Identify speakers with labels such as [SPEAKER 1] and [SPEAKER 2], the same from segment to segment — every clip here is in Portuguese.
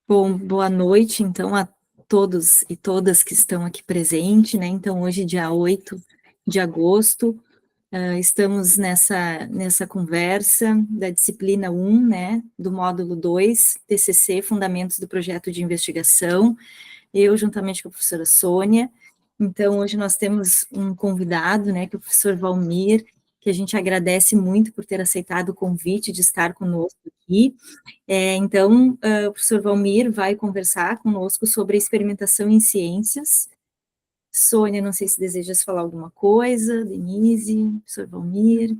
[SPEAKER 1] Bom, boa noite, então, a todos e todas que estão aqui presentes, né? Então, hoje, dia 8 de agosto, estamos nessa conversa da disciplina 1, né? Do módulo 2, TCC, Fundamentos do Projeto de Investigação, eu, juntamente com a professora Sônia. Então, hoje nós temos um convidado, né? Que é o professor Valmir, que a gente agradece muito por ter aceitado o convite de estar conosco aqui. Então, o professor Valmir vai conversar conosco sobre a experimentação em ciências. Sônia, não sei se desejas falar alguma coisa, Denise, professor Valmir.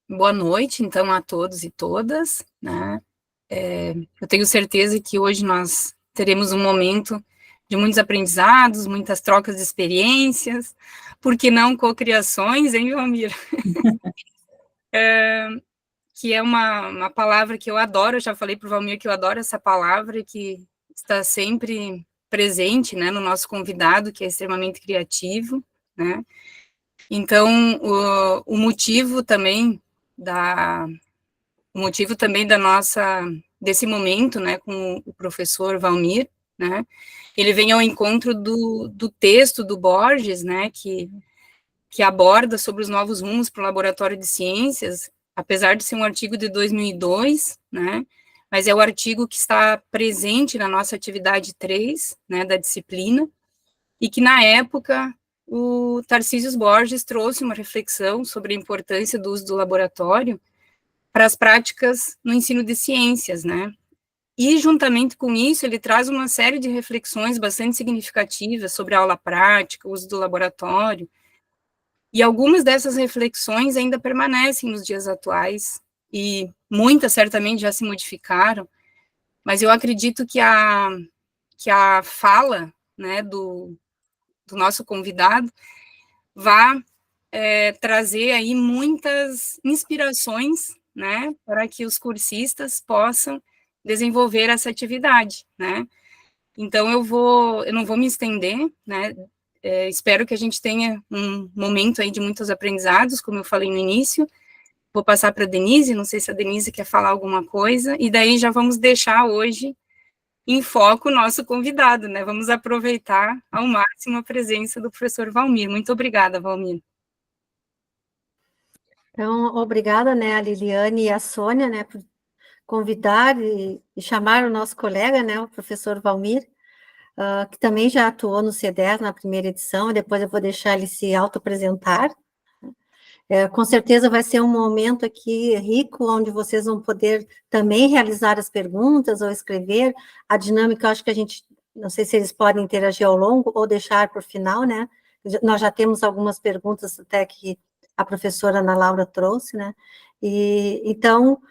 [SPEAKER 2] Boa noite, então, a todos e todas, né? Eu tenho certeza que hoje nós teremos um momento de muitos aprendizados, muitas trocas de experiências, por que não cocriações, hein, Valmir? Que é uma palavra que eu adoro, eu já falei para o Valmir que eu adoro essa palavra, que está sempre presente, né, no nosso convidado, que é extremamente criativo, né? Então, o motivo também desse momento, né, com o professor Valmir, né, ele vem ao encontro do texto do Borges, né, que aborda sobre os novos rumos para o laboratório de ciências, apesar de ser um artigo de 2002, né, mas é o artigo que está presente na nossa atividade 3, né, da disciplina, e que na época o Tarcísio Borges trouxe uma reflexão sobre a importância do uso do laboratório para as práticas no ensino de ciências, né? E, juntamente com isso, ele traz uma série de reflexões bastante significativas sobre a aula prática, o uso do laboratório, e algumas dessas reflexões ainda permanecem nos dias atuais, e muitas certamente já se modificaram, mas eu acredito que a fala, né, do nosso convidado vai trazer aí muitas inspirações, né, para que os cursistas possam desenvolver essa atividade, né. Então, eu não vou me estender, né, espero que a gente tenha um momento aí de muitos aprendizados, como eu falei no início. Vou passar para a Denise, não sei se a Denise quer falar alguma coisa, e daí já vamos deixar hoje em foco o nosso convidado, né, vamos aproveitar ao máximo a presença do professor Valmir. Muito obrigada, Valmir.
[SPEAKER 3] Então, obrigada, né, a Liliane e a Sônia, né, por convidar e chamar o nosso colega, né, o professor Valmir, que também já atuou no C10 na primeira edição, e depois eu vou deixar ele se auto-apresentar. Com certeza vai ser um momento aqui rico, onde vocês vão poder também realizar as perguntas ou escrever. A dinâmica, eu acho que a gente, não sei se eles podem interagir ao longo ou deixar para o final, né? Nós já temos algumas perguntas até que a professora Ana Laura trouxe, né? E então,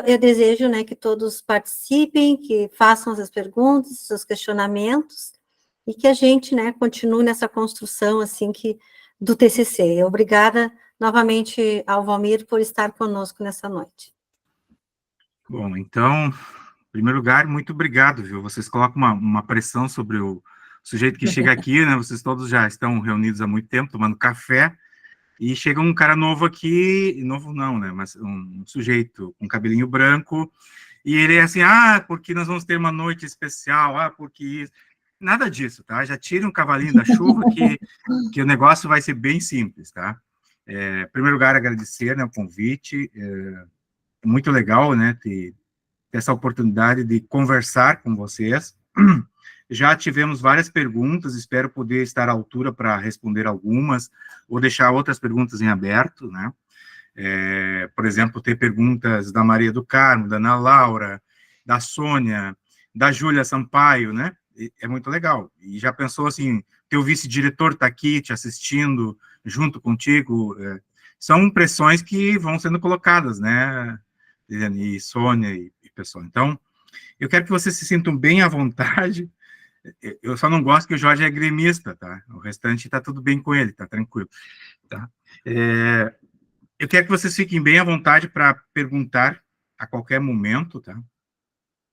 [SPEAKER 3] eu desejo, né, que todos participem, que façam as perguntas, seus questionamentos, e que a gente, né, continue nessa construção, assim, do TCC. Obrigada novamente ao Valmir por estar conosco nessa noite.
[SPEAKER 4] Bom, então, em primeiro lugar, muito obrigado, viu? Vocês colocam uma pressão sobre o sujeito que chega aqui, né? Vocês todos já estão reunidos há muito tempo, tomando café, e chega um cara novo aqui, novo não, né? Mas um sujeito com cabelinho branco, e ele é assim, porque nós vamos ter uma noite especial, porque... Nada disso, tá? Já tire um cavalinho da chuva que o negócio vai ser bem simples, tá? Em primeiro lugar, agradecer, né, o convite, muito legal, né, ter essa oportunidade de conversar com vocês. Já tivemos várias perguntas, espero poder estar à altura para responder algumas, ou deixar outras perguntas em aberto, né? Por exemplo, ter perguntas da Maria do Carmo, da Ana Laura, da Sônia, da Júlia Sampaio, né? É muito legal. E já pensou assim, teu vice-diretor está aqui te assistindo, junto contigo, são pressões que vão sendo colocadas, né, e Sônia e pessoal. Então, eu quero que vocês se sintam bem à vontade. Eu só não gosto que o Jorge é gremista, tá? O restante está tudo bem com ele, tá tranquilo, tá? Eu quero que vocês fiquem bem à vontade para perguntar a qualquer momento, tá?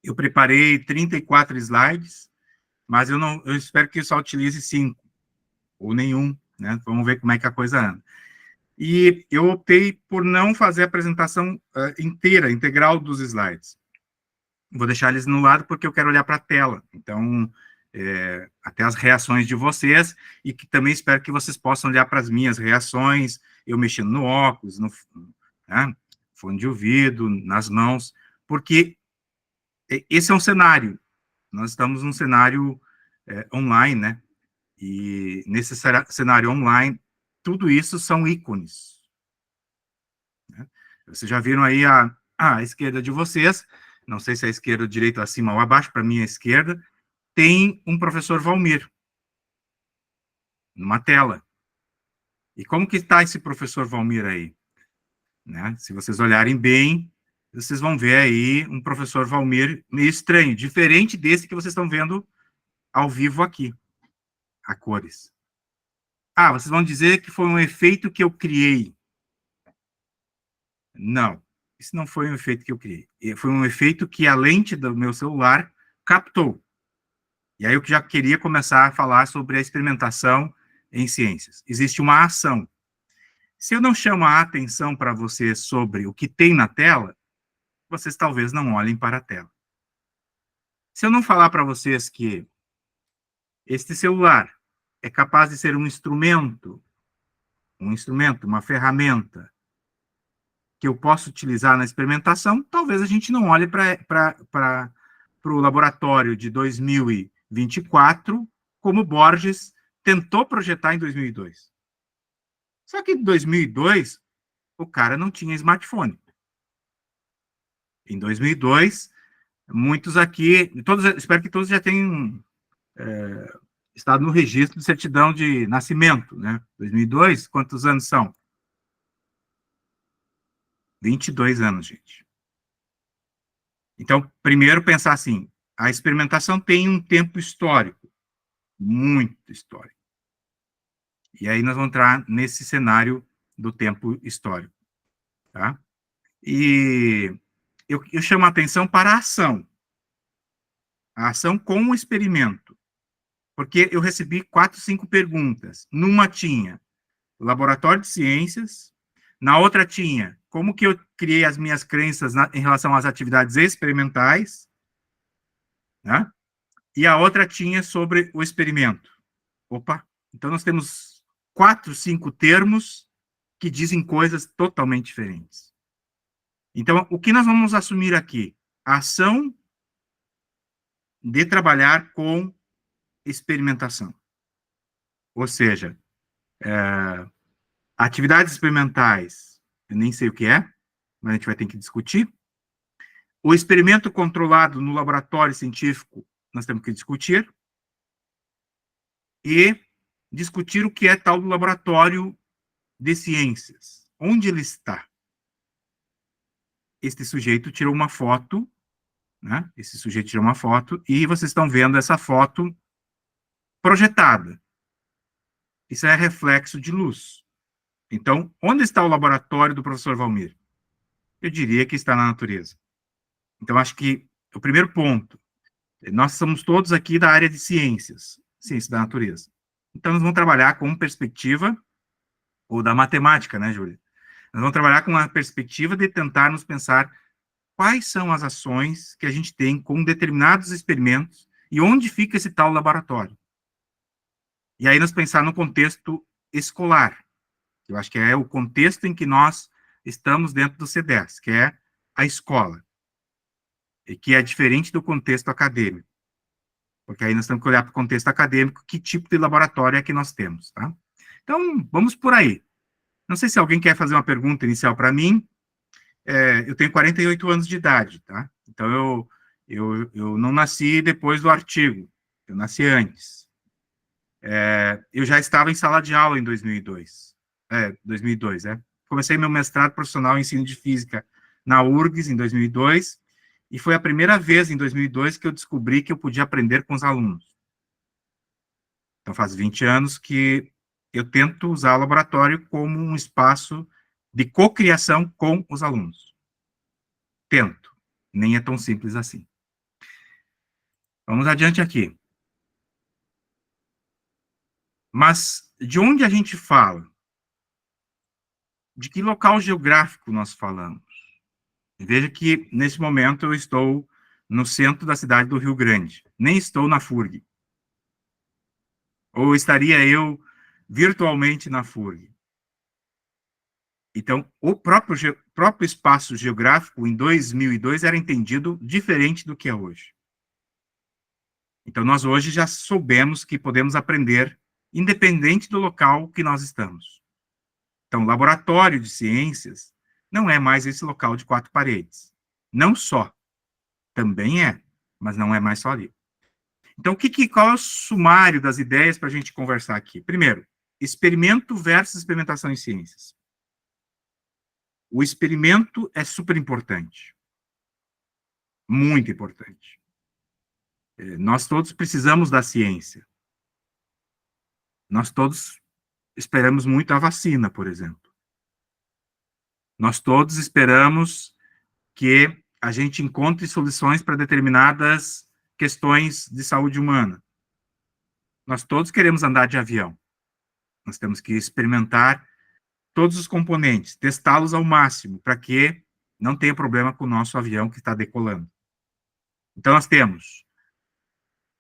[SPEAKER 4] Eu preparei 34 slides, mas eu espero que eu só utilize 5, ou nenhum, né? Vamos ver como é que a coisa anda. E eu optei por não fazer a apresentação integral dos slides. vou deixar eles no lado porque eu quero olhar para a tela. Então, até as reações de vocês, e que também espero que vocês possam olhar para as minhas reações, eu mexendo no óculos, no fone de ouvido, nas mãos, porque esse é um cenário. Nós estamos num cenário online, né? E nesse cenário online, tudo isso são ícones. Né? Vocês já viram aí a esquerda de vocês, não sei se é a esquerda ou direita, acima ou abaixo, para mim é a esquerda, tem um professor Valmir, numa tela. E como que está esse professor Valmir aí? Né? Se vocês olharem bem, vocês vão ver aí um professor Valmir meio estranho, diferente desse que vocês estão vendo ao vivo aqui, a cores. Vocês vão dizer que foi um efeito que eu criei. Não, isso não foi um efeito que eu criei. Foi um efeito que a lente do meu celular captou. E aí eu já queria começar a falar sobre a experimentação em ciências. Existe uma ação. Se eu não chamo a atenção para vocês sobre o que tem na tela, vocês talvez não olhem para a tela. Se eu não falar para vocês que este celular é capaz de ser um instrumento, uma ferramenta que eu posso utilizar na experimentação, talvez a gente não olhe para o laboratório de 2024 como Borges tentou projetar em 2002. Só que em 2002, o cara não tinha smartphone. Em 2002, muitos aqui, espero que todos já tenham estado no registro de certidão de nascimento, né? 2002, quantos anos são? 22 anos, gente. Então, primeiro pensar assim, a experimentação tem um tempo histórico, muito histórico. E aí nós vamos entrar nesse cenário do tempo histórico, tá? E eu chamo a atenção para a ação com o experimento, porque eu recebi 4, 5 perguntas. Numa tinha laboratório de ciências, na outra tinha como que eu criei as minhas crenças em relação às atividades experimentais, né? E a outra tinha sobre o experimento. Opa, então nós temos 4, 5 termos que dizem coisas totalmente diferentes. Então, o que nós vamos assumir aqui? A ação de trabalhar com experimentação. Ou seja, atividades experimentais, eu nem sei o que é, mas a gente vai ter que discutir. O experimento controlado no laboratório científico, nós temos que discutir. E discutir o que é tal do laboratório de ciências. Onde ele está? Este sujeito tirou uma foto, né? Esse sujeito tirou uma foto, e vocês estão vendo essa foto projetada. Isso é reflexo de luz. Então, onde está o laboratório do professor Valmir? Eu diria que está na natureza. Então, acho que o primeiro ponto, nós somos todos aqui da área de ciências, ciência da natureza. Então, nós vamos trabalhar com perspectiva, ou da matemática, né, Júlia? Nós vamos trabalhar com a perspectiva de tentarmos pensar quais são as ações que a gente tem com determinados experimentos e onde fica esse tal laboratório. E aí nós pensar no contexto escolar, que eu acho que é o contexto em que nós estamos dentro do C10, que é a escola, e que é diferente do contexto acadêmico. Porque aí nós temos que olhar para o contexto acadêmico, que tipo de laboratório é que nós temos, tá? Então, vamos por aí. Não sei se alguém quer fazer uma pergunta inicial para mim. Eu tenho 48 anos de idade, tá? Então, eu não nasci depois do artigo, eu nasci antes. Eu já estava em sala de aula em 2002. 2002, Comecei meu mestrado profissional em ensino de física na URGS em 2002, e foi a primeira vez em 2002 que eu descobri que eu podia aprender com os alunos. Então, faz 20 anos que eu tento usar o laboratório como um espaço de cocriação com os alunos. Tento. Nem é tão simples assim. Vamos adiante aqui. Mas de onde a gente fala? De que local geográfico nós falamos? Veja que, nesse momento, eu estou no centro da cidade do Rio Grande. Nem estou na FURG. Ou estaria eu virtualmente na FURG. Então, o próprio espaço geográfico, em 2002, era entendido diferente do que é hoje. Então, nós hoje já soubemos que podemos aprender independente do local que nós estamos. Então, o laboratório de ciências não é mais esse local de 4 paredes. Não só. Também é, mas não é mais só ali. Então, qual é o sumário das ideias para a gente conversar aqui? Primeiro, experimento versus experimentação em ciências. O experimento é super importante. Muito importante. Nós todos precisamos da ciência. Nós todos esperamos muito a vacina, por exemplo. Nós todos esperamos que a gente encontre soluções para determinadas questões de saúde humana. Nós todos queremos andar de avião. Nós temos que experimentar todos os componentes, testá-los ao máximo, para que não tenha problema com o nosso avião que está decolando. Então, nós temos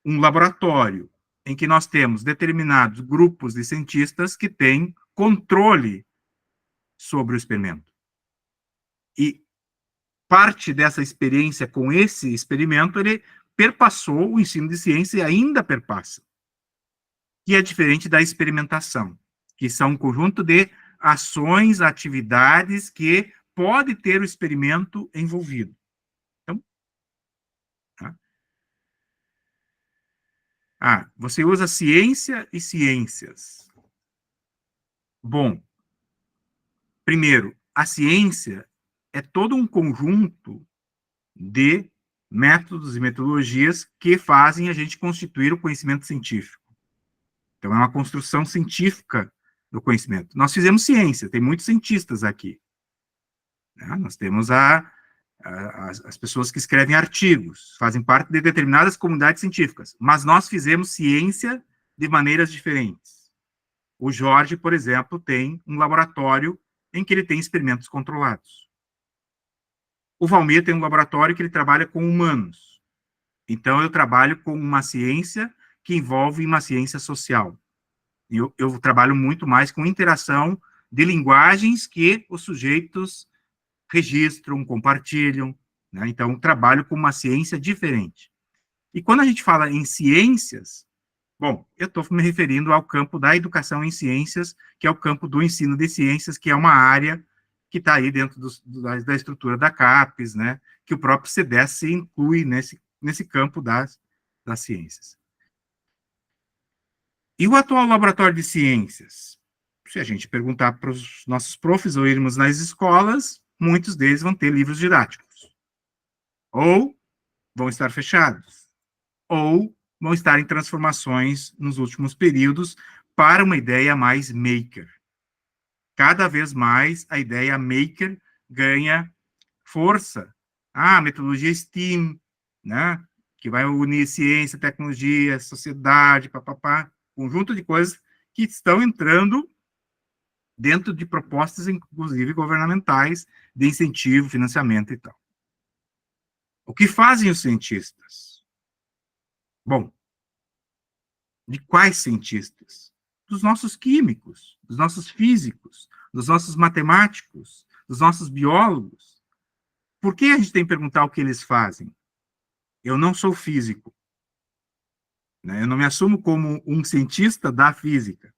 [SPEAKER 4] um laboratório em que nós temos determinados grupos de cientistas que têm controle sobre o experimento. E parte dessa experiência com esse experimento, ele perpassou o ensino de ciência e ainda perpassa. Que é diferente da experimentação, que são um conjunto de ações, atividades que pode ter o experimento envolvido. Então, tá? Você usa ciência e ciências. Bom, primeiro, a ciência é todo um conjunto de métodos e metodologias que fazem a gente constituir o conhecimento científico. Então, é uma construção científica do conhecimento. Nós fizemos ciência, tem muitos cientistas aqui. Nós temos as pessoas que escrevem artigos, fazem parte de determinadas comunidades científicas, mas nós fizemos ciência de maneiras diferentes. O Jorge, por exemplo, tem um laboratório em que ele tem experimentos controlados. O Valmir tem um laboratório que ele trabalha com humanos. Então, eu trabalho com uma ciência que envolve uma ciência social. Eu trabalho muito mais com interação de linguagens que os sujeitos registram, compartilham, né? Então, trabalho com uma ciência diferente. E quando a gente fala em ciências, bom, eu estou me referindo ao campo da educação em ciências, que é o campo do ensino de ciências, que é uma área que está aí dentro da estrutura da CAPES, né? Que o próprio CDES se inclui nesse campo das ciências. E o atual laboratório de ciências? Se a gente perguntar para os nossos profs ou irmos nas escolas, muitos deles vão ter livros didáticos. Ou vão estar fechados. Ou vão estar em transformações nos últimos períodos para uma ideia mais maker. Cada vez mais a ideia maker ganha força. A metodologia STEAM, né? Que vai unir ciência, tecnologia, sociedade, papapá. Conjunto de coisas que estão entrando dentro de propostas, inclusive governamentais, de incentivo, financiamento e tal. O que fazem os cientistas? Bom, de quais cientistas? Dos nossos químicos, dos nossos físicos, dos nossos matemáticos, dos nossos biólogos. Por que a gente tem que perguntar o que eles fazem? Eu não sou físico. Eu não me assumo como um cientista da física.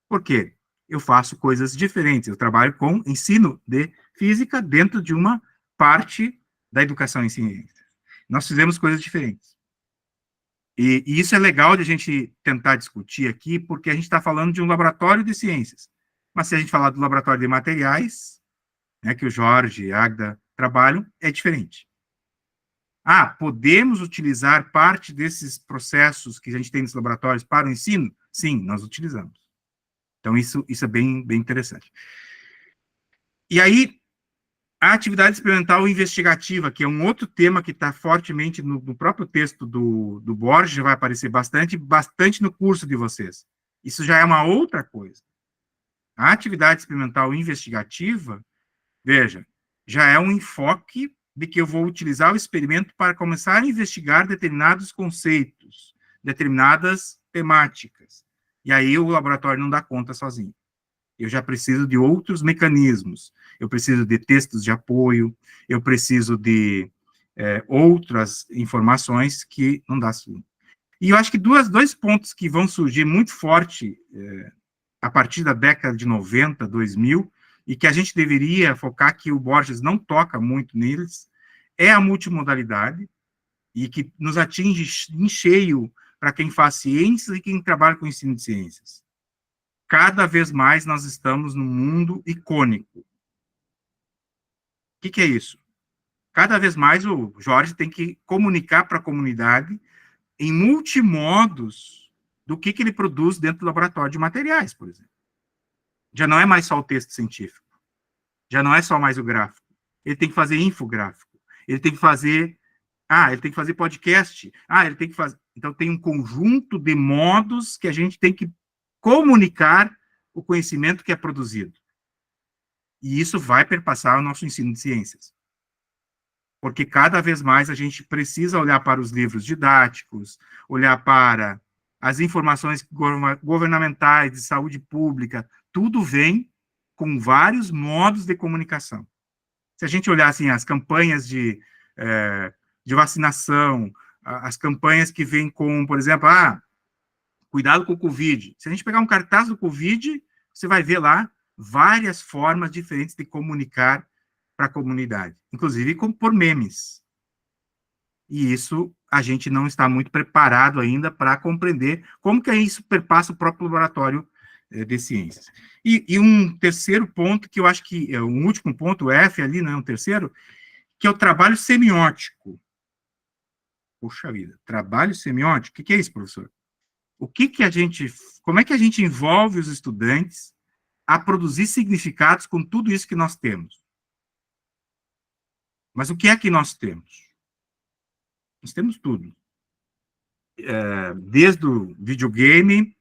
[SPEAKER 4] Por quê? Eu faço coisas diferentes. Eu trabalho com ensino de física dentro de uma parte da educação em ciências. Nós fizemos coisas diferentes. E isso é legal de a gente tentar discutir aqui, porque a gente está falando de um laboratório de ciências. Mas se a gente falar do laboratório de materiais, né, que o Jorge e a Agda trabalham, é diferente. Podemos utilizar parte desses processos que a gente tem nos laboratórios para o ensino? Sim, nós utilizamos. Então, isso é bem interessante. E aí, a atividade experimental investigativa, que é um outro tema que está fortemente no próprio texto do Borges, vai aparecer bastante no curso de vocês. Isso já é uma outra coisa. A atividade experimental investigativa, veja, já é um enfoque de que eu vou utilizar o experimento para começar a investigar determinados conceitos, determinadas temáticas. E aí o laboratório não dá conta sozinho. Eu já preciso de outros mecanismos. Eu preciso de textos de apoio, eu preciso de outras informações que não dá. E eu acho que dois pontos que vão surgir muito forte a partir da década de 90, 2000, e que a gente deveria focar, que o Borges não toca muito neles, é a multimodalidade, e que nos atinge em cheio para quem faz ciências e quem trabalha com ensino de ciências. Cada vez mais nós estamos num mundo icônico. O que é isso? Cada vez mais o Jorge tem que comunicar para a comunidade em multimodos do que ele produz dentro do laboratório de materiais, por exemplo. Já não é mais só o texto científico. Já não é só mais o gráfico. Ele tem que fazer infográfico. Ele tem que fazer... ele tem que fazer podcast. Ele tem que fazer... Então, tem um conjunto de modos que a gente tem que comunicar o conhecimento que é produzido. E isso vai perpassar o nosso ensino de ciências. Porque cada vez mais a gente precisa olhar para os livros didáticos, olhar para as informações governamentais de saúde pública, tudo vem com vários modos de comunicação. Se a gente olhar assim, as campanhas de vacinação, as campanhas que vêm com, por exemplo, cuidado com o Covid. Se a gente pegar um cartaz do Covid, você vai ver lá várias formas diferentes de comunicar para a comunidade, inclusive por memes. E isso a gente não está muito preparado ainda para compreender como que isso perpassa o próprio laboratório de ciências. E um terceiro ponto, que eu acho que é o último ponto, o F ali, não é um terceiro, que é o trabalho semiótico. Poxa vida, trabalho semiótico? O que é isso, professor? Como é que a gente envolve os estudantes a produzir significados com tudo isso que nós temos? Mas o que é que nós temos? Nós temos tudo. Desde o videogame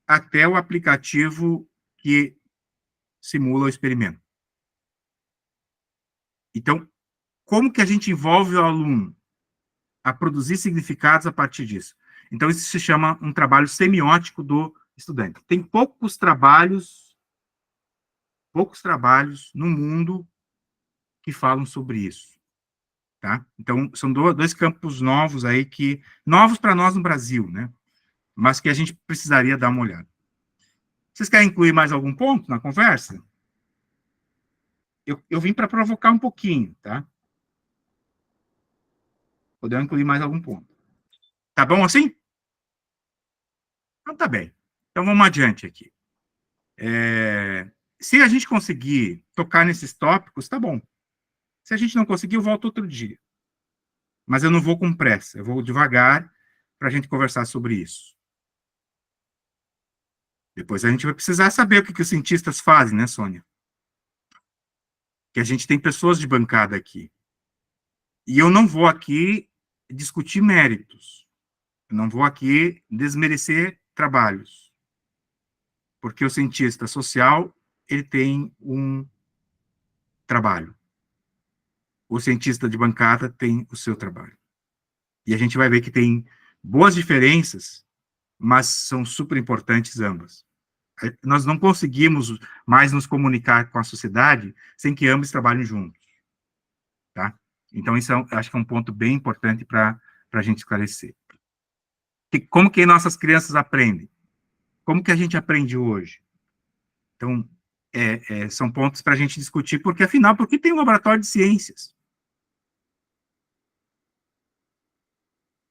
[SPEAKER 4] até o aplicativo que simula o experimento. Então, como que a gente envolve o aluno a produzir significados a partir disso? Então, isso se chama um trabalho semiótico do estudante. Tem poucos trabalhos no mundo que falam sobre isso. Tá? Então, são dois campos novos aí, novos para nós no Brasil, né? Mas que a gente precisaria dar uma olhada. Vocês querem incluir mais algum ponto na conversa? Eu vim para provocar um pouquinho, tá? Podemos incluir mais algum ponto. Tá bom assim? Então, tá bem. Então, vamos adiante aqui. Se a gente conseguir tocar nesses tópicos, tá bom. Se a gente não conseguir, eu volto outro dia. Mas eu não vou com pressa, eu vou devagar para a gente conversar sobre isso. Depois a gente vai precisar saber o que os cientistas fazem, né, Sônia? Que a gente tem pessoas de bancada aqui. E eu não vou aqui discutir méritos. Eu não vou aqui desmerecer trabalhos. Porque o cientista social, ele tem um trabalho. O cientista de bancada tem o seu trabalho. E a gente vai ver que tem boas diferenças, mas são super importantes ambas. Nós não conseguimos mais nos comunicar com a sociedade sem que ambos trabalhem juntos. Tá? Então, isso acho que é um ponto bem importante para a gente esclarecer. Como que nossas crianças aprendem? Como que a gente aprende hoje? Então, são pontos para a gente discutir, porque, afinal, por que tem um laboratório de ciências?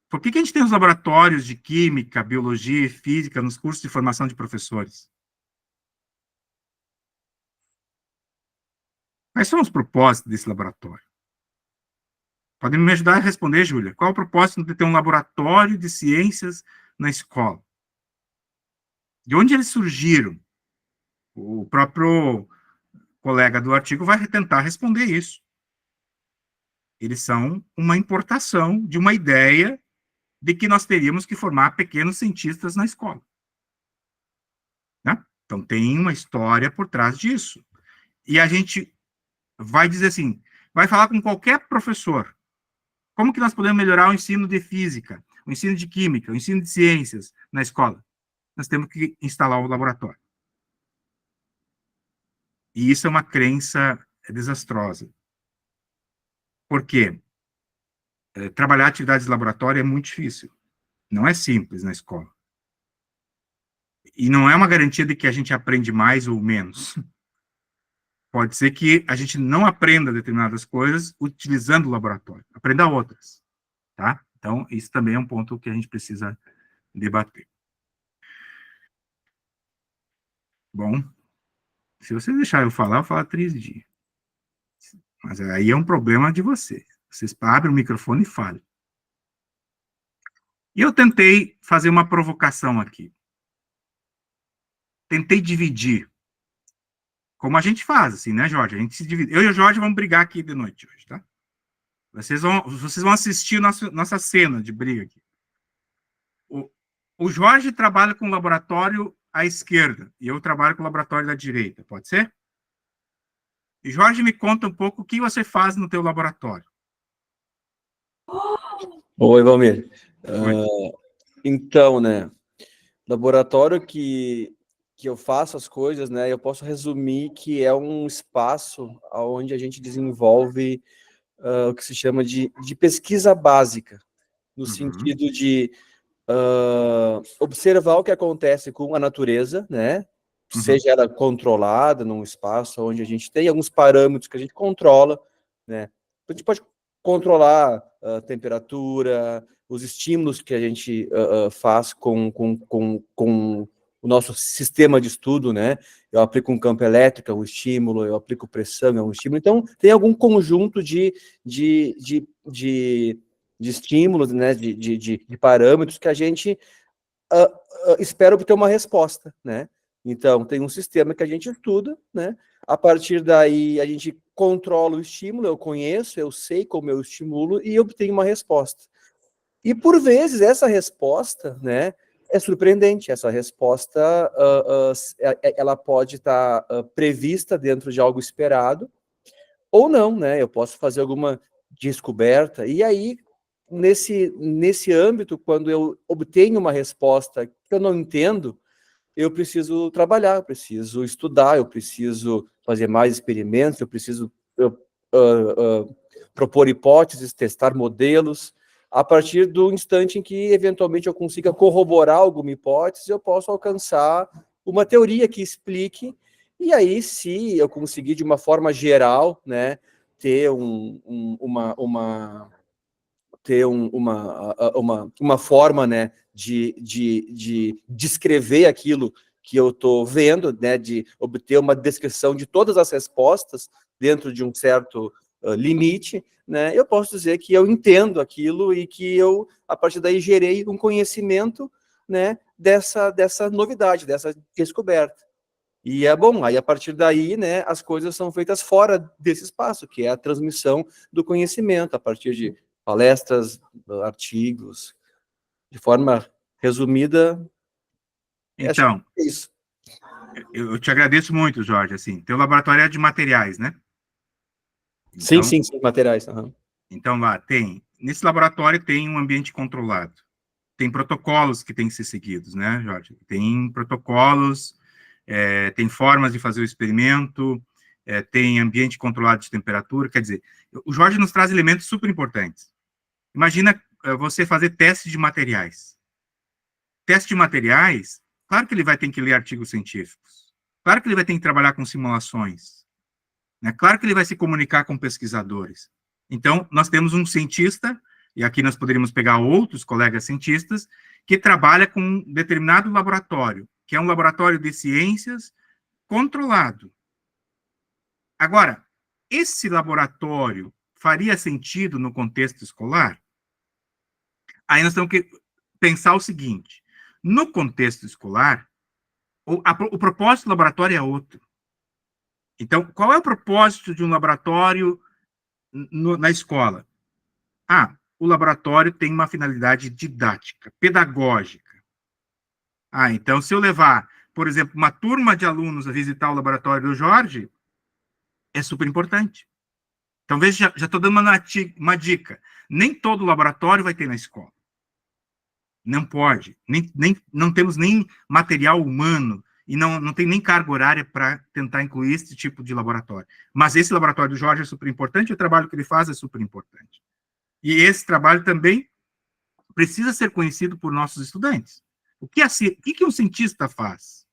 [SPEAKER 4] Por que a gente tem os laboratórios de química, biologia e física nos cursos de formação de professores? Quais são os propósitos desse laboratório? Podem me ajudar a responder, Júlia? Qual é o propósito de ter um laboratório de ciências na escola? De onde eles surgiram? O próprio colega do artigo vai tentar responder isso. Eles são uma importação de uma ideia de que nós teríamos que formar pequenos cientistas na escola. Né? Então, tem uma história por trás disso. E a gente vai dizer assim, vai falar com qualquer professor. Como que nós podemos melhorar o ensino de física, o ensino de química, o ensino de ciências na escola? Nós temos que instalar o laboratório. E isso é uma crença desastrosa. Por quê? Trabalhar atividades de laboratório é muito difícil. Não é simples na escola. E não é uma garantia de que a gente aprende mais ou menos. Pode ser que a gente não aprenda determinadas coisas utilizando o laboratório, aprenda outras, tá? Então, isso também é um ponto que a gente precisa debater. Bom, se vocês deixarem eu falar 3 dias. Mas aí é um problema de vocês. Vocês abrem o microfone e falem. E eu tentei fazer uma provocação aqui. Tentei dividir. Como a gente faz, assim, né, Jorge? A gente se divide. Eu e o Jorge vamos brigar aqui de noite hoje, tá? Vocês vão assistir nossa cena de briga aqui. O Jorge trabalha com o laboratório à esquerda e eu trabalho com o laboratório da direita, pode ser? E Jorge, me conta um pouco o que você faz no teu laboratório.
[SPEAKER 5] Oi, Valmir.
[SPEAKER 4] Oi.
[SPEAKER 5] Então, né, laboratório que eu faço as coisas, né, eu posso resumir que é um espaço onde a gente desenvolve o que se chama de pesquisa básica, no sentido de observar o que acontece com a natureza, né, seja ela controlada num espaço onde a gente tem alguns parâmetros que a gente controla, né, a gente pode controlar a temperatura, os estímulos que a gente faz com o nosso sistema de estudo, né? Eu aplico um campo elétrico, é um estímulo, eu aplico pressão, é um estímulo. Então, tem algum conjunto de estímulos, né? De parâmetros que a gente espera obter uma resposta, né? Então, tem um sistema que a gente estuda, né? A partir daí, a gente controla o estímulo, eu conheço, eu sei como eu estimulo e obtenho uma resposta. E, por vezes, essa resposta, né, é surpreendente. Essa resposta, ela pode estar prevista dentro de algo esperado, ou não, né? Eu posso fazer alguma descoberta. E aí, nesse âmbito, quando eu obtenho uma resposta que eu não entendo, eu preciso trabalhar, eu preciso estudar, eu preciso fazer mais experimentos, eu preciso propor hipóteses, testar modelos. A partir do instante em que, eventualmente, eu consiga corroborar alguma hipótese, eu posso alcançar uma teoria que explique, e aí, se eu conseguir, de uma forma geral, né, ter uma forma, né, de descrever aquilo que eu estou vendo, né, de obter uma descrição de todas as respostas dentro de um certo limite, né, eu posso dizer que eu entendo aquilo e que eu, a partir daí, gerei um conhecimento, né, dessa novidade, dessa descoberta. E é bom, aí a partir daí, né, as coisas são feitas fora desse espaço, que é a transmissão do conhecimento, a partir de palestras, artigos, de forma resumida.
[SPEAKER 4] Então,
[SPEAKER 5] é isso.
[SPEAKER 4] eu te agradeço muito, Jorge. Assim, teu laboratório é de materiais, né?
[SPEAKER 5] Então, sim, materiais.
[SPEAKER 4] Então, lá nesse laboratório tem um ambiente controlado. Tem protocolos que têm que ser seguidos, né, Jorge? Tem protocolos, tem formas de fazer o experimento, tem ambiente controlado de temperatura. Quer dizer, o Jorge nos traz elementos super importantes. Imagina você fazer teste de materiais. Teste de materiais, claro que ele vai ter que ler artigos científicos. Claro que ele vai ter que trabalhar com simulações. Né? Claro que ele vai se comunicar com pesquisadores. Então, nós temos um cientista, e aqui nós poderíamos pegar outros colegas cientistas, que trabalha com um determinado laboratório, que é um laboratório de ciências controlado. Agora, esse laboratório faria sentido no contexto escolar? Aí nós temos que pensar o seguinte: no contexto escolar, o propósito do laboratório é outro. Então, qual é o propósito de um laboratório na escola? O laboratório tem uma finalidade didática, pedagógica. Então, se eu levar, por exemplo, uma turma de alunos a visitar o laboratório do Jorge, é super importante. Então, veja, já estou dando uma dica. Nem todo laboratório vai ter na escola. Não pode. Não temos nem material humano e não tem nem carga horária para tentar incluir esse tipo de laboratório. Mas esse laboratório do Jorge é super importante, o trabalho que ele faz é super importante. E esse trabalho também precisa ser conhecido por nossos estudantes. O que um cientista faz?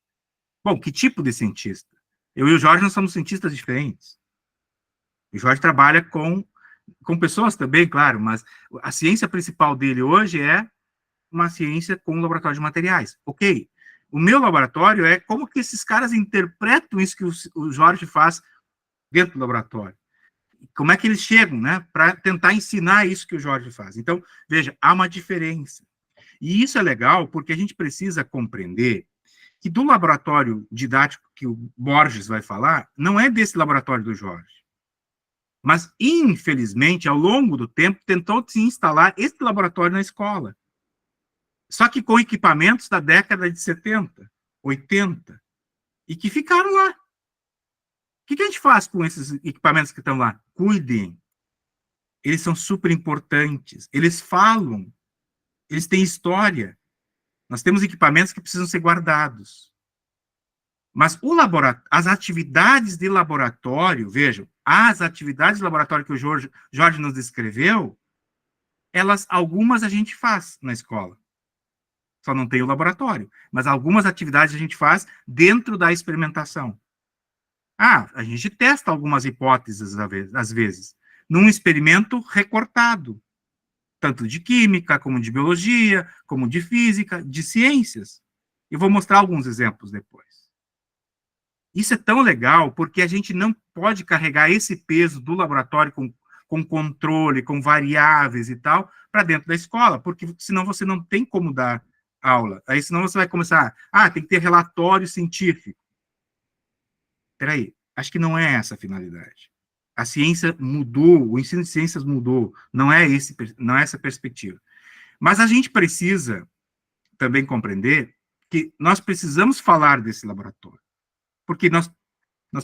[SPEAKER 4] Bom, que tipo de cientista? Eu e o Jorge, nós somos cientistas diferentes. O Jorge trabalha com pessoas também, claro, mas a ciência principal dele hoje é uma ciência com um laboratório de materiais. Ok. O meu laboratório é como que esses caras interpretam isso que o Jorge faz dentro do laboratório. Como é que eles chegam, né, para tentar ensinar isso que o Jorge faz. Então, veja, há uma diferença. E isso é legal porque a gente precisa compreender que do laboratório didático que o Borges vai falar, não é desse laboratório do Jorge. Mas, infelizmente, ao longo do tempo, tentou se instalar esse laboratório na escola. Só que com equipamentos da década de 70, 80, e que ficaram lá. O que a gente faz com esses equipamentos que estão lá? Cuidem. Eles são super importantes. Eles falam. Eles têm história. Nós temos equipamentos que precisam ser guardados. Mas as atividades de laboratório, vejam, as atividades de laboratório que o Jorge nos descreveu, algumas a gente faz na escola. Só não tem o laboratório. Mas algumas atividades a gente faz dentro da experimentação. A gente testa algumas hipóteses, às vezes, num experimento recortado, tanto de química, como de biologia, como de física, de ciências. Eu vou mostrar alguns exemplos depois. Isso é tão legal, porque a gente não pode carregar esse peso do laboratório com controle, com variáveis e tal, para dentro da escola, porque senão você não tem como dar aula. Aí senão você vai começar, tem que ter relatório científico. Espera aí, acho que não é essa a finalidade. A ciência mudou, o ensino de ciências mudou, não é essa a perspectiva. Mas a gente precisa também compreender que nós precisamos falar desse laboratório, porque nós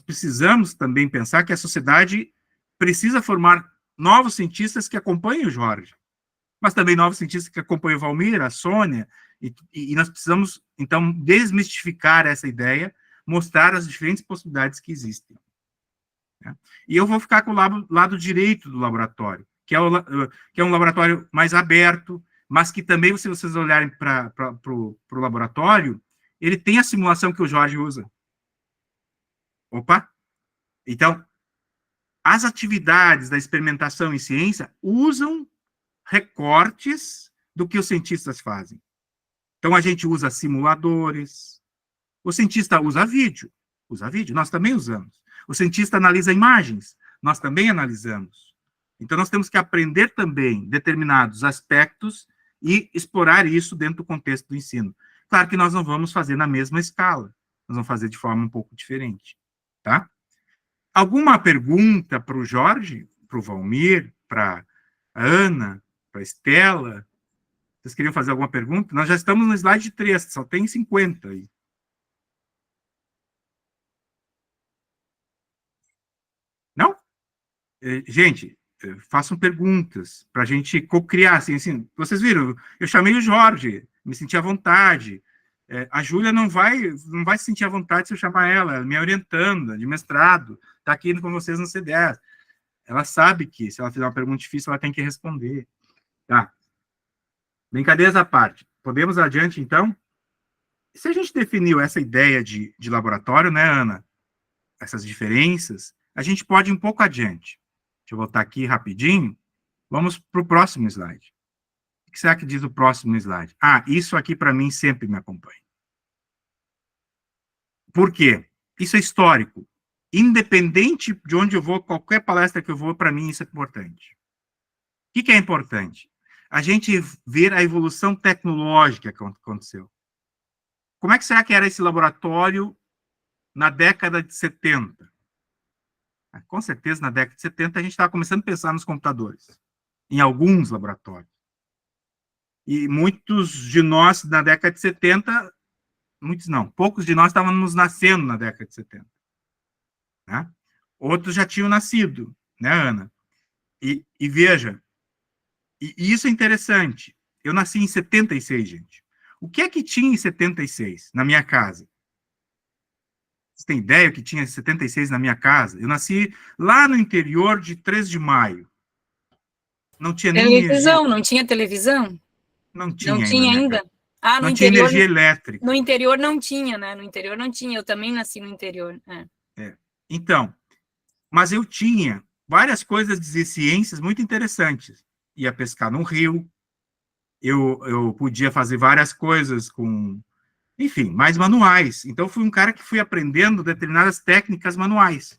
[SPEAKER 4] precisamos também pensar que a sociedade precisa formar novos cientistas que acompanhem o Jorge, mas também novos cientistas que acompanhem o Valmir, a Sônia, e nós precisamos, então, desmistificar essa ideia, mostrar as diferentes possibilidades que existem. Né? E eu vou ficar com o lado direito do laboratório, que é um laboratório mais aberto, mas que também, se vocês olharem para o laboratório, ele tem a simulação que o Jorge usa. Opa! Então, as atividades da experimentação em ciência usam recortes do que os cientistas fazem. Então, a gente usa simuladores, o cientista usa vídeo, nós também usamos. O cientista analisa imagens, nós também analisamos. Então, nós temos que aprender também determinados aspectos e explorar isso dentro do contexto do ensino. Claro que nós não vamos fazer na mesma escala, nós vamos fazer de forma um pouco diferente. Tá? Alguma pergunta para o Jorge, para o Valmir, para a Ana, para a Estela? Vocês queriam fazer alguma pergunta? Nós já estamos no slide 3, só tem 50 aí. Não? Gente, façam perguntas para a gente co-criar. Assim, vocês viram, eu chamei o Jorge, me senti à vontade. A Júlia não vai se sentir à vontade se eu chamar ela me orientando, de mestrado, está aqui com vocês no C10. Ela sabe que, se ela fizer uma pergunta difícil, ela tem que responder. Tá. Brincadeiras à parte. Podemos adiante, então? Se a gente definiu essa ideia de laboratório, né, Ana? Essas diferenças, a gente pode ir um pouco adiante. Deixa eu voltar aqui rapidinho. Vamos para o próximo slide. O que será que diz o próximo slide? Isso aqui, para mim, sempre me acompanha. Por quê? Isso é histórico. Independente de onde eu vou, qualquer palestra que eu vou, para mim, isso é importante. O que é importante? A gente ver a evolução tecnológica que aconteceu. Como é que será que era esse laboratório na década de 70? Com certeza, na década de 70, a gente estava começando a pensar nos computadores, em alguns laboratórios. E muitos de nós, na década de 70, muitos não, poucos de nós estávamos nascendo na década de 70. Né? Outros já tinham nascido, né, Ana? E veja, e isso é interessante. Eu nasci em 76, gente. O que é que tinha em 76 na minha casa? Você tem ideia o que tinha em 76 na minha casa? Eu nasci lá no interior de 3 de Maio. Não tinha nem energia.
[SPEAKER 2] Televisão, não tinha televisão?
[SPEAKER 4] Não
[SPEAKER 2] Não
[SPEAKER 4] tinha ainda na
[SPEAKER 2] tinha
[SPEAKER 4] minha
[SPEAKER 2] ainda?
[SPEAKER 4] casa.
[SPEAKER 2] Ah,
[SPEAKER 4] Não tinha energia elétrica.
[SPEAKER 2] no interior não tinha, né? No interior não tinha, eu também nasci no interior.
[SPEAKER 4] Então, mas eu tinha várias coisas de ciências muito interessantes. Ia pescar no rio, eu podia fazer várias coisas com, enfim, mais manuais. Então, fui um cara que fui aprendendo determinadas técnicas manuais.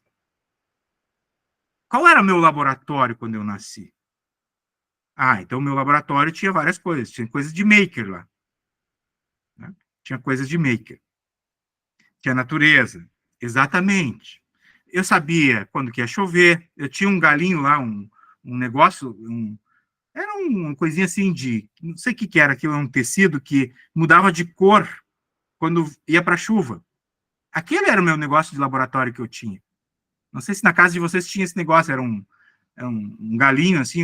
[SPEAKER 4] Qual era meu laboratório quando eu nasci? Ah, então meu laboratório tinha várias coisas. Tinha coisas de maker lá. Né? Tinha coisas de maker. Tinha natureza. Exatamente. Eu sabia quando que ia chover. Eu tinha um galinho lá, um negócio, era uma coisinha assim de, não sei o que era aquilo, um tecido que mudava de cor quando ia para a chuva. Aquele era o meu negócio de laboratório que eu tinha. Não sei se na casa de vocês tinha esse negócio, era um galinho assim,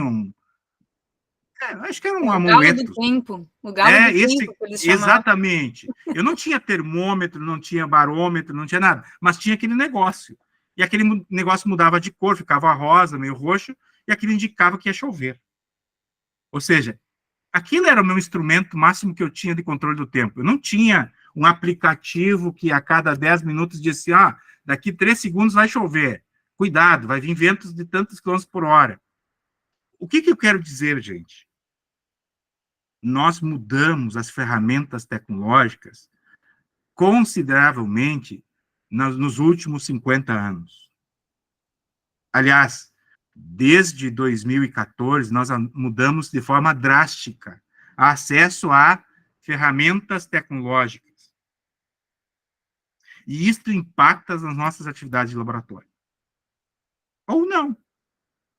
[SPEAKER 4] acho que era um
[SPEAKER 2] O galo do
[SPEAKER 4] amuleto.
[SPEAKER 2] tempo. O galo do tempo que eles chamavam.
[SPEAKER 4] Exatamente. Eu não tinha termômetro, não tinha barômetro, não tinha nada, mas tinha aquele negócio. E aquele negócio mudava de cor, ficava rosa, meio roxo, e aquilo indicava que ia chover. Ou seja, aquilo era o meu instrumento máximo que eu tinha de controle do tempo. Eu não tinha um aplicativo que a cada 10 minutos disse, daqui 3 segundos vai chover. Cuidado, vai vir ventos de tantos quilômetros por hora. O que eu quero dizer, gente? Nós mudamos as ferramentas tecnológicas consideravelmente nos últimos 50 anos. Aliás, desde 2014, nós mudamos de forma drástica o acesso a ferramentas tecnológicas. E isso impacta nas nossas atividades de laboratório. Ou não.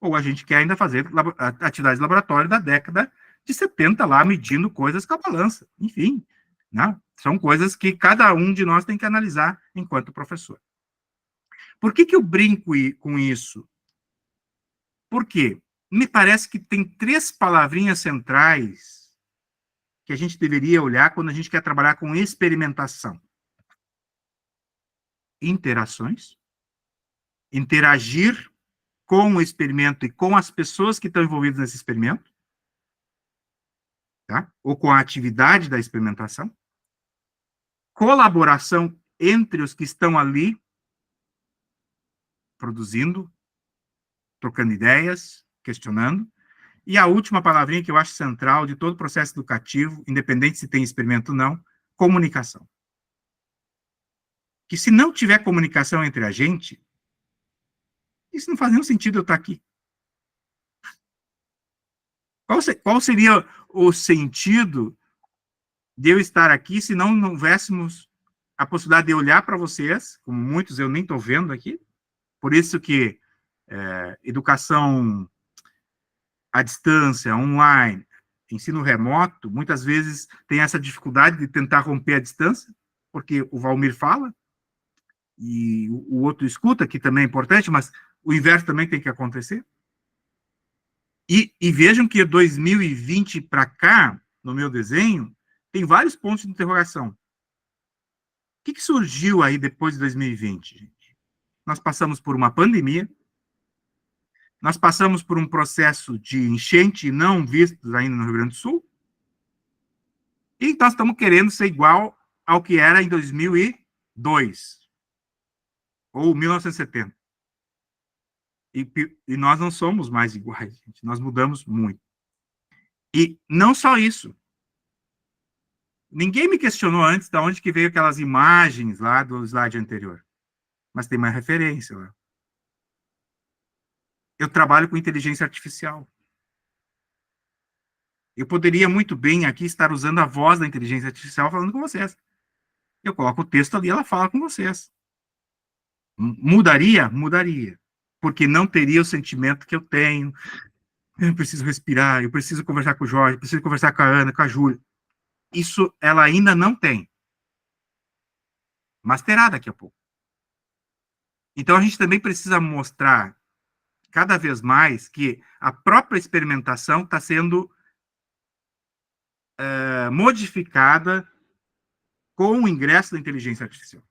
[SPEAKER 4] Ou a gente quer ainda fazer atividades de laboratório da década de 70 lá, medindo coisas com a balança. Enfim, né? São coisas que cada um de nós tem que analisar enquanto professor. Por que eu brinco com isso? Porque me parece que tem 3 palavrinhas centrais que a gente deveria olhar quando a gente quer trabalhar com experimentação. Interações, interagir com o experimento e com as pessoas que estão envolvidas nesse experimento, tá? Ou com a atividade da experimentação, colaboração entre os que estão ali produzindo, trocando ideias, questionando, e a última palavrinha que eu acho central de todo o processo educativo, independente se tem experimento ou não, comunicação. Que se não tiver comunicação entre a gente, isso não faz nenhum sentido eu estar aqui. Qual seria o sentido de eu estar aqui se não houvéssemos a possibilidade de olhar para vocês, como muitos eu nem estou vendo aqui, por isso que educação à distância, online, ensino remoto, muitas vezes tem essa dificuldade de tentar romper a distância, porque o Valmir fala, e o outro escuta, que também é importante, mas o inverso também tem que acontecer. E vejam que 2020 para cá, no meu desenho, tem vários pontos de interrogação. O que surgiu aí depois de 2020, gente? Nós passamos por uma pandemia, nós passamos por um processo de enchente não vistos ainda no Rio Grande do Sul, e nós estamos querendo ser igual ao que era em 2002, ou 1970. E nós não somos mais iguais, gente. Nós mudamos muito. E não só isso. Ninguém me questionou antes de onde que veio aquelas imagens lá do slide anterior. Mas tem mais referência lá. Eu trabalho com inteligência artificial. Eu poderia muito bem aqui estar usando a voz da inteligência artificial falando com vocês. Eu coloco o texto ali, ela fala com vocês. Mudaria? Mudaria. Porque não teria o sentimento que eu tenho. Eu preciso respirar, eu preciso conversar com o Jorge, eu preciso conversar com a Ana, com a Júlia. Isso ela ainda não tem. Mas terá daqui a pouco. Então a gente também precisa mostrar cada vez mais que a própria experimentação está sendo modificada com o ingresso da inteligência artificial.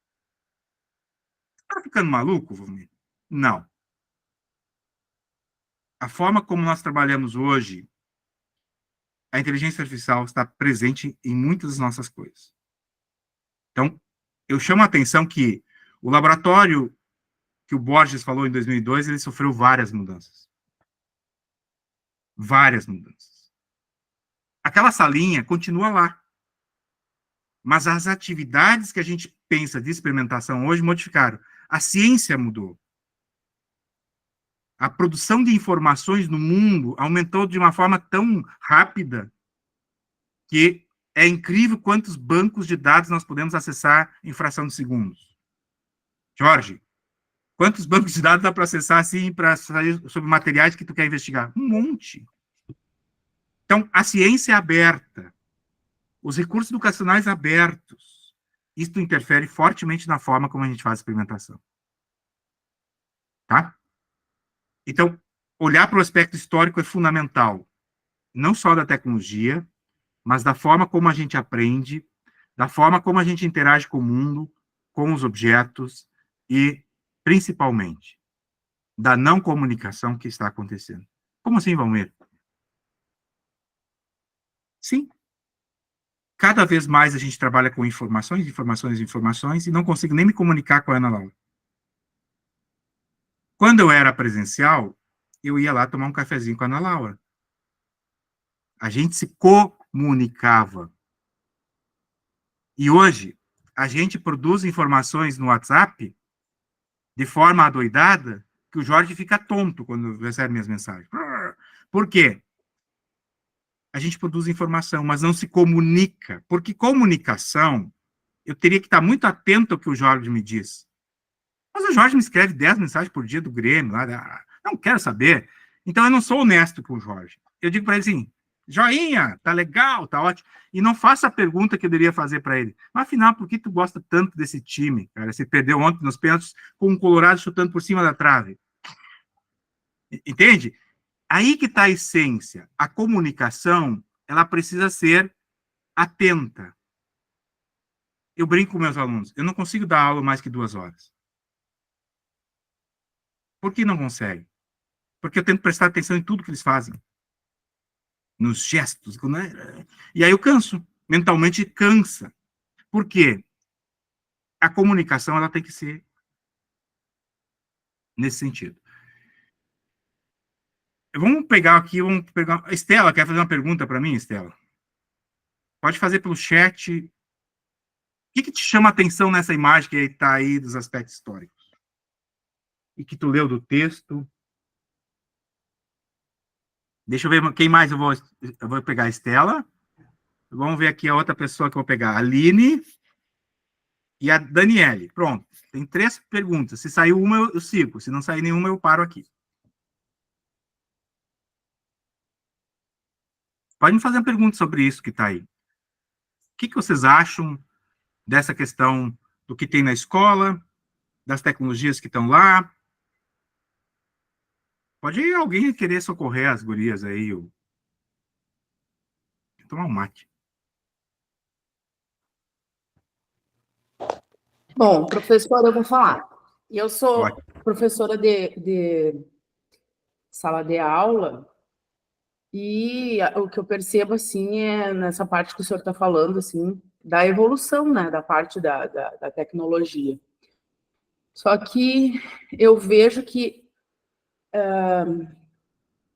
[SPEAKER 4] Está ficando maluco, Valmir? Não. A forma como nós trabalhamos hoje, a inteligência artificial está presente em muitas das nossas coisas. Então, eu chamo a atenção que o laboratório que o Borges falou em 2002, ele sofreu várias mudanças. Várias mudanças. Aquela salinha continua lá. Mas as atividades que a gente pensa de experimentação hoje modificaram. A ciência mudou. A produção de informações no mundo aumentou de uma forma tão rápida que é incrível quantos bancos de dados nós podemos acessar em fração de segundos. Jorge, quantos bancos de dados dá para acessar assim, para sair sobre materiais que tu quer investigar? Um monte. Então, a ciência é aberta. Os recursos educacionais abertos. Isso interfere fortemente na forma como a gente faz a experimentação. Tá? Então, olhar para o aspecto histórico é fundamental. Não só da tecnologia, mas da forma como a gente aprende, da forma como a gente interage com o mundo, com os objetos e, principalmente, da não comunicação que está acontecendo. Como assim, Valmir? Sim. Cada vez mais a gente trabalha com informações, e não consigo nem me comunicar com a Ana Laura. Quando eu era presencial, eu ia lá tomar um cafezinho com a Ana Laura. A gente se comunicava. E hoje, a gente produz informações no WhatsApp de forma adoidada que o Jorge fica tonto quando recebe minhas mensagens. Por quê? A gente produz informação, mas não se comunica. Porque comunicação, eu teria que estar muito atento ao que o Jorge me diz. Mas o Jorge me escreve 10 mensagens por dia do Grêmio, lá, não quero saber. Então, eu não sou honesto com o Jorge. Eu digo para ele assim, joinha, tá legal, tá ótimo. E não faça a pergunta que eu deveria fazer para ele. Mas, afinal, por que tu gosta tanto desse time, cara? Você perdeu ontem nos pênaltis com um Colorado chutando por cima da trave. Entende? Aí que está a essência. A comunicação, ela precisa ser atenta. Eu brinco com meus alunos. Eu não consigo dar aula mais que 2 horas. Por que não consegue? Porque eu tento prestar atenção em tudo que eles fazem. Nos gestos. E aí eu canso. Mentalmente cansa. Por quê? A comunicação, ela tem que ser nesse sentido. Vamos pegar aqui, Estela, quer fazer uma pergunta para mim, Estela? Pode fazer pelo chat. O que te chama a atenção nessa imagem que está aí dos aspectos históricos? E que tu leu do texto? Deixa eu ver quem mais eu vou pegar. A Estela. Vamos ver aqui a outra pessoa que eu vou pegar. A Aline e a Daniele. Pronto. Tem 3 perguntas. Se saiu uma, eu sigo. Se não sair nenhuma, eu paro aqui. Pode me fazer uma pergunta sobre isso que está aí. O que vocês acham dessa questão do que tem na escola, das tecnologias que estão lá? Pode alguém querer socorrer as gurias aí. Vou tomar um mate.
[SPEAKER 6] Bom, professora, eu vou falar. Eu sou professora de sala de aula e o que eu percebo, assim, é nessa parte que o senhor está falando, assim, da evolução, né, da parte da tecnologia. Só que eu vejo que,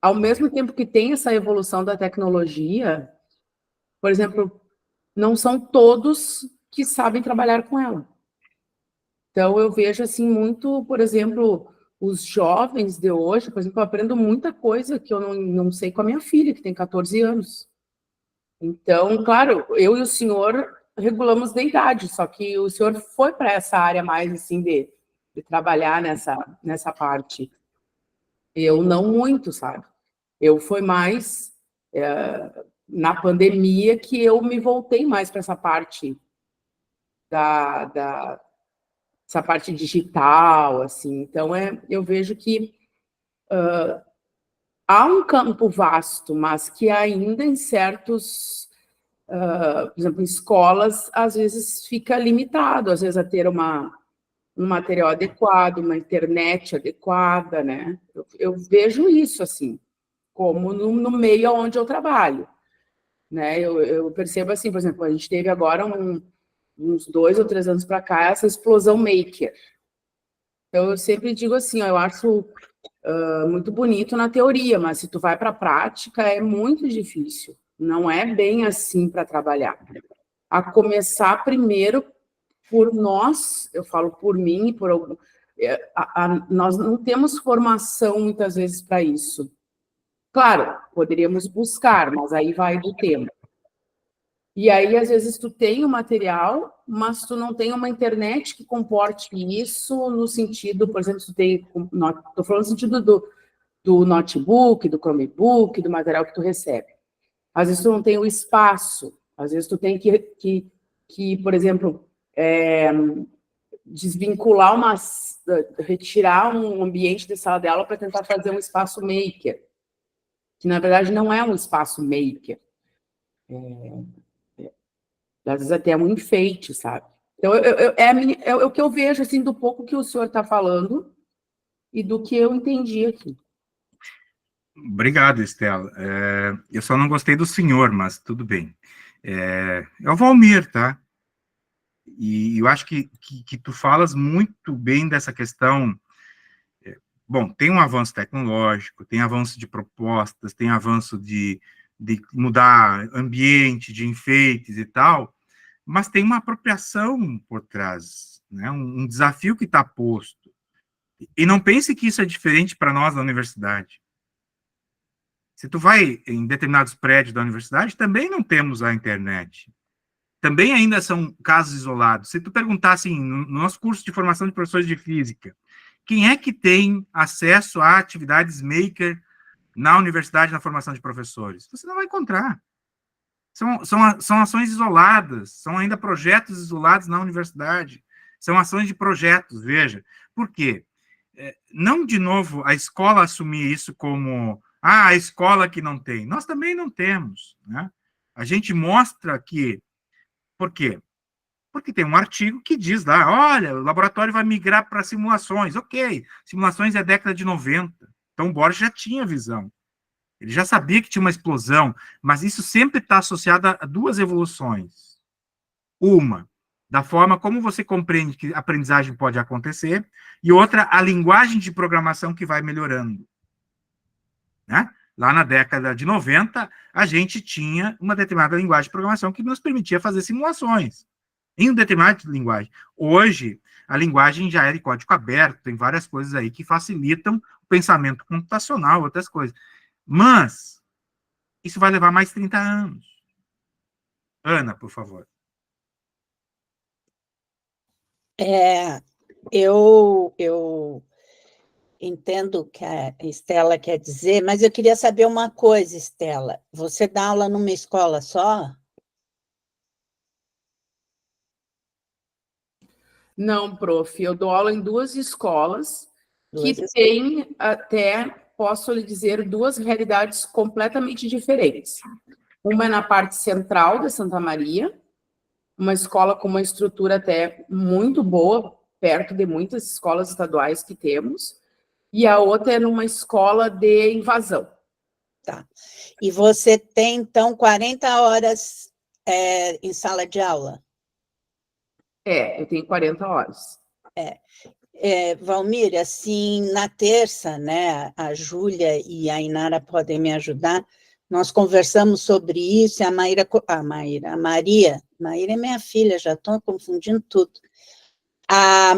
[SPEAKER 6] ao mesmo tempo que tem essa evolução da tecnologia, por exemplo, não são todos que sabem trabalhar com ela. Então, eu vejo, assim, muito, por exemplo, os jovens de hoje, por exemplo, eu aprendo muita coisa que eu não sei com a minha filha, que tem 14 anos. Então, claro, eu e o senhor regulamos de idade, só que o senhor foi para essa área mais, assim, de trabalhar nessa parte. Eu não muito, sabe? Eu fui mais na pandemia que eu me voltei mais para essa parte essa parte digital, assim. Então, eu vejo que há um campo vasto, mas que ainda em certos, por exemplo, em escolas, às vezes fica limitado, às vezes a ter um material adequado, uma internet adequada, né? Eu vejo isso, assim, como no meio onde eu trabalho, né? Eu percebo, assim, por exemplo, a gente teve agora uns 2 ou 3 anos para cá essa explosão maker. Então, eu sempre digo assim, ó, eu acho muito bonito na teoria, mas se tu vai para a prática é muito difícil. Não é bem assim para trabalhar. A começar primeiro por nós, eu falo por mim, por algum, nós não temos formação muitas vezes para isso. Claro, poderíamos buscar, mas aí vai do tempo. E aí, às vezes, tu tem o material, mas tu não tem uma internet que comporte isso no sentido, por exemplo, tu tem, estou falando no sentido do notebook, do Chromebook, do material que tu recebe. Às vezes tu não tem o espaço, às vezes tu tem que por exemplo, desvincular retirar um ambiente de sala de aula para tentar fazer um espaço maker, que na verdade não é um espaço maker. Às vezes até é um enfeite, sabe? Então, é o que eu vejo, assim, do pouco que o senhor está falando e do que eu entendi aqui.
[SPEAKER 4] Obrigado, Estela. Eu só não gostei do senhor, mas tudo bem. É o Valmir, tá? E eu acho que tu falas muito bem dessa questão. Bom, tem um avanço tecnológico, tem avanço de propostas, tem avanço de mudar ambiente, de enfeites e tal, mas tem uma apropriação por trás, né? Um desafio que está posto. E não pense que isso é diferente para nós da universidade. Se tu vai em determinados prédios da universidade, também não temos a internet. Também ainda são casos isolados. Se tu perguntar assim, no nosso curso de formação de professores de física, quem é que tem acesso a atividades maker na universidade, na formação de professores? Você não vai encontrar. São ações isoladas, são ainda projetos isolados na universidade. São ações de projetos, veja. Por quê? Não, de novo, a escola assumir isso como a escola que não tem. Nós também não temos, né? A gente mostra que... Por quê? Porque tem um artigo que diz lá, olha, o laboratório vai migrar para simulações. Ok, simulações é década de 90. Então, o Borges já tinha visão. Ele já sabia que tinha uma explosão, mas isso sempre está associado a 2 evoluções. Uma, da forma como você compreende que a aprendizagem pode acontecer, e outra, a linguagem de programação que vai melhorando. Né? Lá na década de 90, a gente tinha uma determinada linguagem de programação que nos permitia fazer simulações em uma determinada linguagem. Hoje, a linguagem já é de código aberto, tem várias coisas aí que facilitam o pensamento computacional, outras coisas. Mas, isso vai levar mais 30 anos. Ana, por favor.
[SPEAKER 7] Eu entendo o que a Estela quer dizer, mas eu queria saber uma coisa, Estela. Você dá aula numa escola só?
[SPEAKER 6] Não, prof, eu dou aula em 2 escolas que têm até, posso lhe dizer, 2 realidades completamente diferentes. Uma é na parte central de Santa Maria, uma escola com uma estrutura até muito boa, perto de muitas escolas estaduais que temos, e a outra é numa escola de invasão.
[SPEAKER 7] Tá. E você tem, então, 40 horas em sala de aula?
[SPEAKER 6] Eu tenho 40 horas.
[SPEAKER 7] Valmir, assim, na terça, né, a Júlia e a Inara podem me ajudar, nós conversamos sobre isso, e a Maria é minha filha, já estou confundindo tudo. A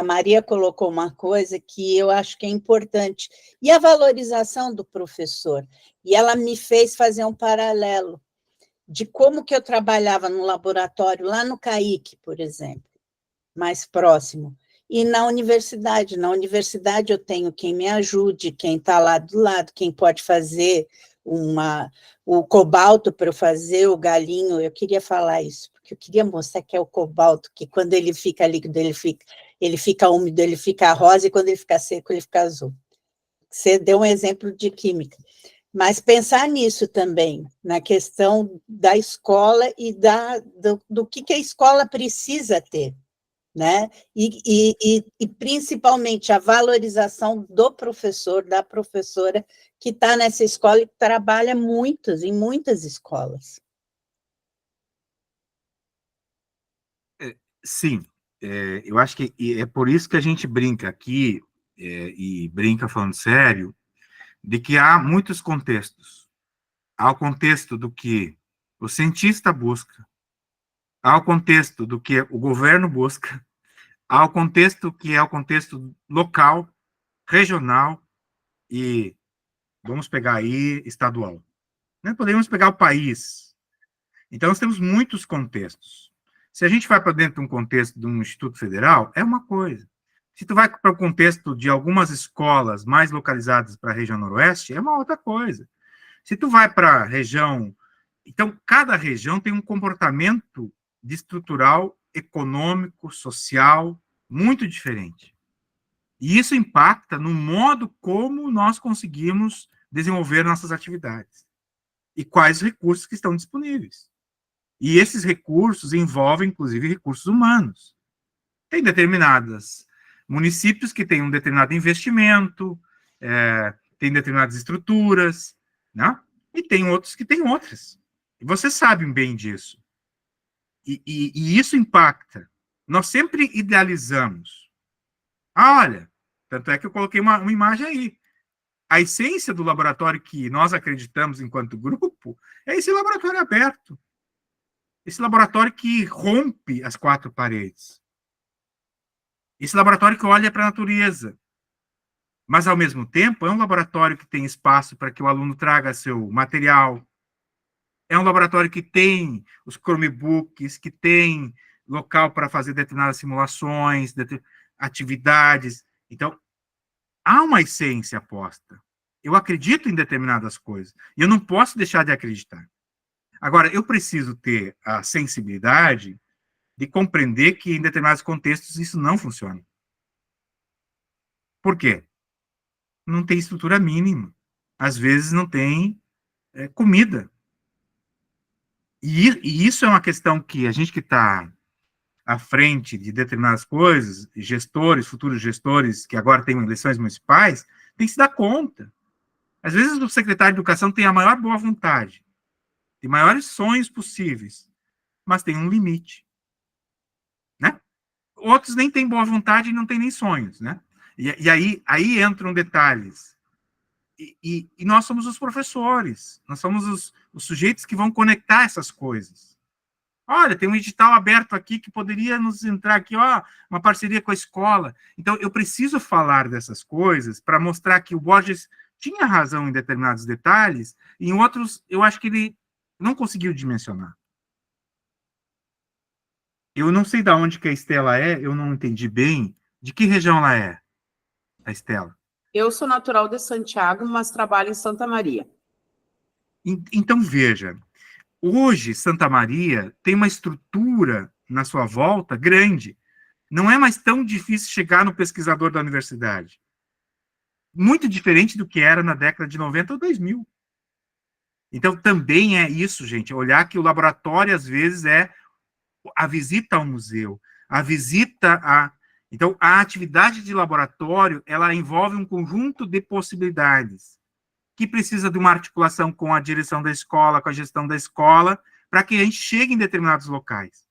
[SPEAKER 7] Maria colocou uma coisa que eu acho que é importante, e a valorização do professor, e ela me fez fazer um paralelo de como que eu trabalhava no laboratório, lá no CAIC, por exemplo, mais próximo, e na universidade. Na universidade eu tenho quem me ajude, quem está lá do lado, quem pode fazer o cobalto para eu fazer o galinho. Eu queria falar isso, porque eu queria mostrar que é o cobalto, que quando ele fica líquido, ele fica úmido, ele fica rosa, e quando ele fica seco, ele fica azul. você deu um exemplo de química, mas pensar nisso também, na questão da escola e do que a escola precisa ter, né? E principalmente a valorização do professor, da professora que está nessa escola e que trabalha em muitas escolas.
[SPEAKER 4] Sim, eu acho que é por isso que a gente brinca aqui, e brinca falando sério, de que há muitos contextos. Há o contexto do que o cientista busca, há o contexto do que o governo busca, há o contexto que é o contexto local, regional e, vamos pegar aí, estadual. Né? Podemos pegar o país. Então, nós temos muitos contextos. Se a gente vai para dentro de um contexto de um instituto federal, é uma coisa. Se tu vai para o contexto de algumas escolas mais localizadas para a região noroeste, é uma outra coisa. Se tu vai para a região... Então, cada região tem um comportamento estrutural, econômico, social, muito diferente. E isso impacta no modo como nós conseguimos desenvolver nossas atividades. E quais recursos que estão disponíveis. E esses recursos envolvem, inclusive, recursos humanos. Tem determinados municípios que têm um determinado investimento, tem determinadas estruturas, né? E tem outros que têm outras. E vocês sabem bem disso. E isso impacta. Nós sempre idealizamos. Olha, tanto é que eu coloquei uma imagem aí. A essência do laboratório que nós acreditamos enquanto grupo é esse laboratório aberto. Esse laboratório que rompe as quatro paredes. Esse laboratório que olha para a natureza. Mas, ao mesmo tempo, é um laboratório que tem espaço para que o aluno traga seu material. É um laboratório que tem os Chromebooks, que tem local para fazer determinadas simulações, atividades. Então, há uma essência posta. Eu acredito em determinadas coisas. E eu não posso deixar de acreditar. Agora, eu preciso ter a sensibilidade de compreender que, em determinados contextos, isso não funciona. Por quê? Não tem estrutura mínima. Às vezes, não tem comida. E isso é uma questão que a gente que está à frente de determinadas coisas, gestores, futuros gestores, que agora têm eleições municipais, tem que se dar conta. Às vezes, o secretário de Educação tem a maior boa vontade, tem maiores sonhos possíveis, mas tem um limite. Né? Outros nem têm boa vontade e não têm nem sonhos. Né? E aí entram detalhes. E nós somos os professores, nós somos os sujeitos que vão conectar essas coisas. Olha, tem um edital aberto aqui que poderia nos entrar aqui, ó, uma parceria com a escola. Então, eu preciso falar dessas coisas para mostrar que o Borges tinha razão em determinados detalhes, e em outros, eu acho que ele não conseguiu dimensionar. Eu não sei de onde que a Estela é, eu não entendi bem. De que região ela é, a Estela?
[SPEAKER 6] Eu sou natural de Santiago, mas trabalho em Santa Maria.
[SPEAKER 4] Então, veja, hoje Santa Maria tem uma estrutura na sua volta grande. Não é mais tão difícil chegar no pesquisador da universidade. Muito diferente do que era na década de 90 ou 2000. Então, também é isso, gente, olhar que o laboratório, às vezes, é a visita ao museu, a visita a... Então, a atividade de laboratório, ela envolve um conjunto de possibilidades, que precisa de uma articulação com a direção da escola, com a gestão da escola, para que a gente chegue em determinados locais.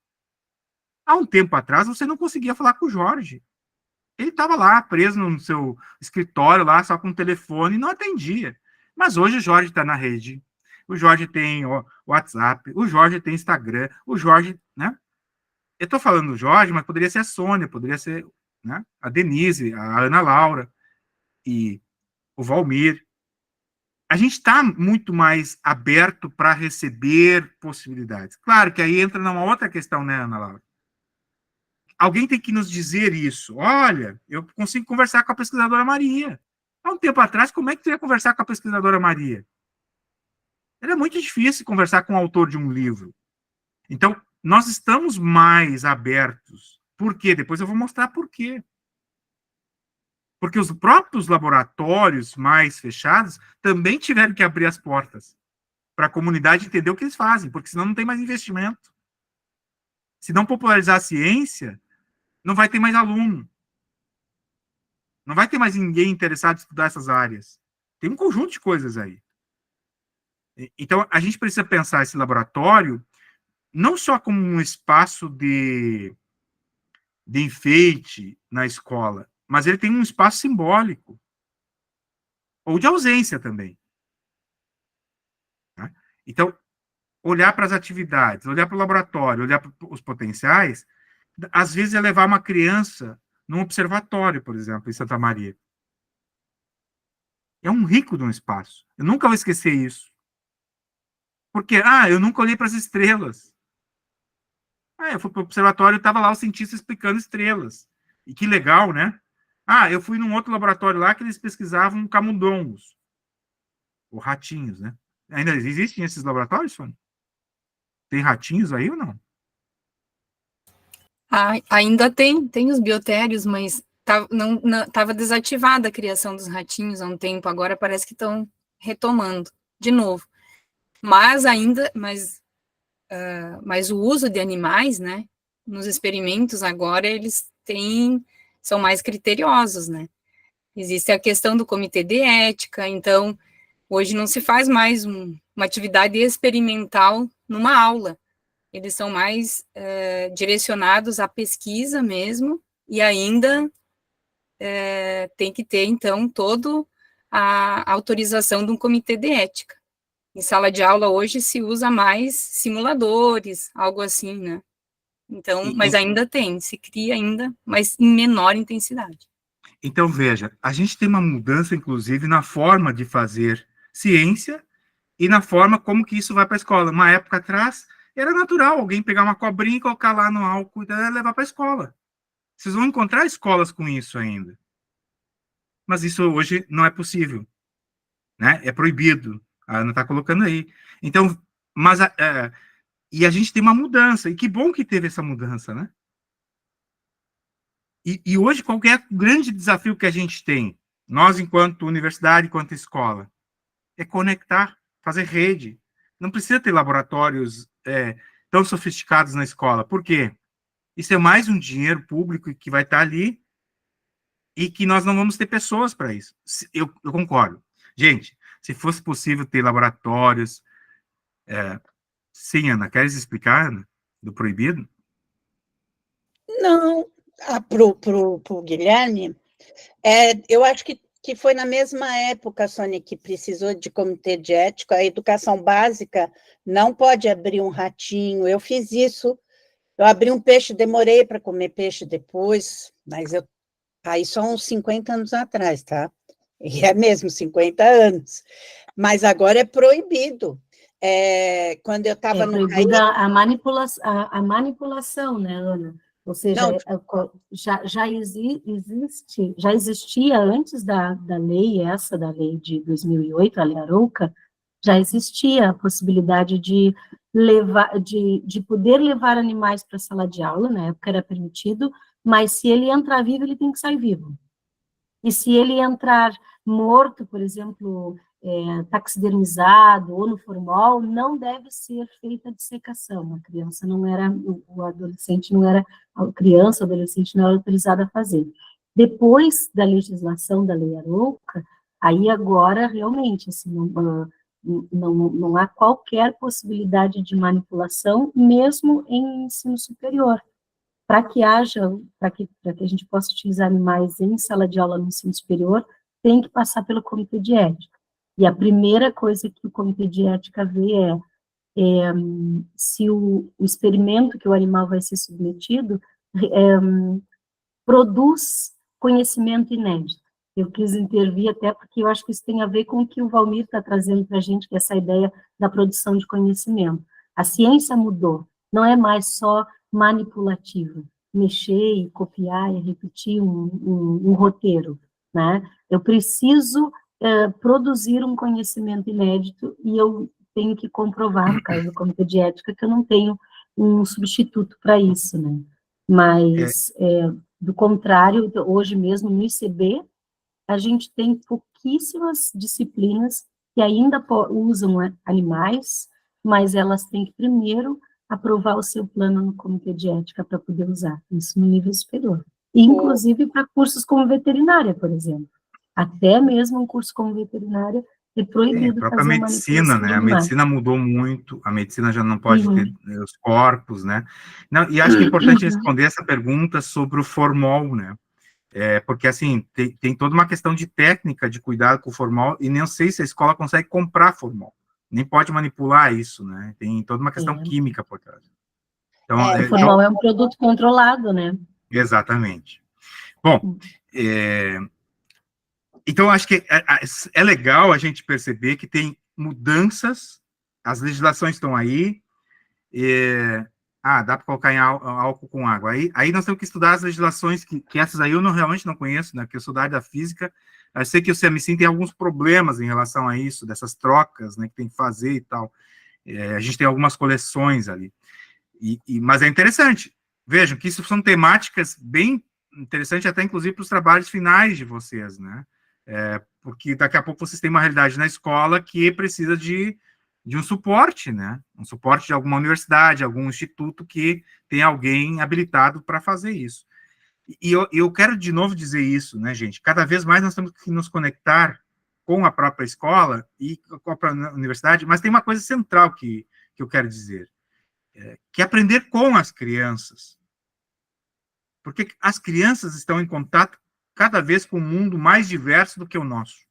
[SPEAKER 4] Há um tempo atrás, você não conseguia falar com o Jorge. Ele estava lá, preso no seu escritório, lá, só com o telefone, e não atendia. Mas hoje o Jorge está na rede, o Jorge tem o WhatsApp, o Jorge tem Instagram, o Jorge, né? Eu estou falando do Jorge, mas poderia ser a Sônia, poderia ser, né, a Denise, a Ana Laura e o Valmir. A gente está muito mais aberto para receber possibilidades. Claro que aí entra numa outra questão, né, Ana Laura? Alguém tem que nos dizer isso. Olha, eu consigo conversar com a pesquisadora Maria. Há um tempo atrás, como é que tu ia conversar com a pesquisadora Maria? Era muito difícil conversar com o autor de um livro. Então, nós estamos mais abertos. Por quê? Depois eu vou mostrar por quê. Porque os próprios laboratórios mais fechados também tiveram que abrir as portas para a comunidade entender o que eles fazem, porque senão não tem mais investimento. Se não popularizar a ciência, não vai ter mais aluno. Não vai ter mais ninguém interessado em estudar essas áreas. Tem um conjunto de coisas aí. Então, a gente precisa pensar esse laboratório não só como um espaço de enfeite na escola, mas ele tem um espaço simbólico, ou de ausência também. Tá? Então, olhar para as atividades, olhar para o laboratório, olhar para os potenciais, às vezes é levar uma criança num observatório, por exemplo, em Santa Maria. É um rico de um espaço. Eu nunca vou esquecer isso. Porque, eu nunca olhei para as estrelas. Eu fui para o observatório e estava lá o cientista explicando estrelas. E que legal, né? Eu fui num outro laboratório lá que eles pesquisavam camundongos. Ou ratinhos, né? Ainda existem esses laboratórios, Sônia? Tem ratinhos aí ou não?
[SPEAKER 2] Ainda tem os biotérios, mas estava desativada a criação dos ratinhos há um tempo, agora parece que estão retomando de novo. Mas o uso de animais, né, nos experimentos agora, eles são mais criteriosos, né? Existe a questão do comitê de ética, então, hoje não se faz mais uma atividade experimental numa aula. Eles são mais direcionados à pesquisa mesmo, e ainda tem que ter, então, toda a autorização de um comitê de ética. Em sala de aula, hoje, se usa mais simuladores, algo assim, né? Então, mas ainda se cria ainda, mas em menor intensidade.
[SPEAKER 4] Então, veja, a gente tem uma mudança, inclusive, na forma de fazer ciência e na forma como que isso vai para a escola. Uma época atrás, era natural alguém pegar uma cobrinha e colocar lá no álcool e levar para a escola. Vocês vão encontrar escolas com isso ainda. Mas isso hoje não é possível. Né? É proibido. A Ana está colocando aí. Então, e a gente tem uma mudança. E que bom que teve essa mudança, né? E hoje, qual é o grande desafio que a gente tem? Nós, enquanto universidade, enquanto escola, é conectar, fazer rede. Não precisa ter laboratórios tão sofisticados na escola. Por quê? Isso é mais um dinheiro público que vai estar ali e que nós não vamos ter pessoas para isso. Eu concordo. Gente, se fosse possível ter laboratórios... Sim, Ana, queres explicar, Ana, do proibido?
[SPEAKER 7] Não, pro Guilherme, eu acho que foi na mesma época, Sônia, que precisou de comitê de ética. A educação básica não pode abrir um ratinho. Eu fiz isso, eu abri um peixe, demorei para comer peixe depois, mas aí são uns 50 anos atrás, tá? E é mesmo 50 anos. Mas agora é proibido. Quando eu estava no
[SPEAKER 8] proibida a manipulação, né, Ana? Ou seja, já existia antes da lei da lei de 2008, a Lei Arouca, já existia a possibilidade de poder levar animais para a sala de aula, na época era permitido, mas se ele entrar vivo, ele tem que sair vivo. E se ele entrar morto, por exemplo, taxidermizado ou no formol, não deve ser feita a dissecação. A criança não era, o adolescente não era, a criança, o adolescente não era autorizado a fazer. Depois da legislação da Lei Arouca, aí agora realmente assim, não há qualquer possibilidade de manipulação, mesmo em ensino superior. Para que a gente possa utilizar animais em sala de aula no ensino superior, tem que passar pelo comitê de ética. E a primeira coisa que o comitê de ética vê se o experimento que o animal vai ser submetido produz conhecimento inédito. Eu quis intervir até porque eu acho que isso tem a ver com o que o Valmir está trazendo para a gente, que é essa ideia da produção de conhecimento. A ciência mudou, não é mais só manipulativa, mexer e copiar e repetir um roteiro, né? Eu preciso produzir um conhecimento inédito e eu tenho que comprovar, no caso do comitê de ética, que eu não tenho um substituto para isso, né? Mas, do contrário, hoje mesmo no ICB, a gente tem pouquíssimas disciplinas que ainda usam animais, mas elas têm que primeiro aprovar o seu plano no comitê de ética para poder usar, isso no nível superior. Inclusive para cursos como veterinária, por exemplo. Até mesmo um curso como veterinária é proibido
[SPEAKER 4] A própria
[SPEAKER 8] fazer
[SPEAKER 4] medicina,
[SPEAKER 8] manipulação de
[SPEAKER 4] né? A
[SPEAKER 8] animais.
[SPEAKER 4] medicina mudou muito, a medicina já não pode
[SPEAKER 8] Uhum.
[SPEAKER 4] ter os corpos, né? Não, e acho que é importante responder essa pergunta sobre o formol, né? Porque, assim, tem toda uma questão de técnica de cuidado com o formol, e nem sei se a escola consegue comprar formol, nem pode manipular isso, né? Tem toda uma questão química por trás. Então,
[SPEAKER 8] O formol é um produto controlado, né?
[SPEAKER 4] exatamente. Bom, então, acho que é legal a gente perceber que tem mudanças, as legislações estão aí, dá para colocar em álcool com água. Aí nós temos que estudar as legislações, que essas aí eu realmente não conheço, né, porque eu sou da área da física, eu sei que o CMCIM tem alguns problemas em relação a isso, dessas trocas, né, que tem que fazer e tal. A gente tem algumas coleções ali. Mas é interessante. Vejam que isso são temáticas bem interessantes, até inclusive para os trabalhos finais de vocês, né? Porque daqui a pouco vocês têm uma realidade na escola que precisa de um suporte, né? Um suporte de alguma universidade, algum instituto que tem alguém habilitado para fazer isso. E eu quero de novo dizer isso, né, gente? Cada vez mais nós temos que nos conectar com a própria escola e com a própria universidade, mas tem uma coisa central que eu quero dizer, que é aprender com as crianças. Porque as crianças estão em contato cada vez com um mundo mais diverso do que o nosso.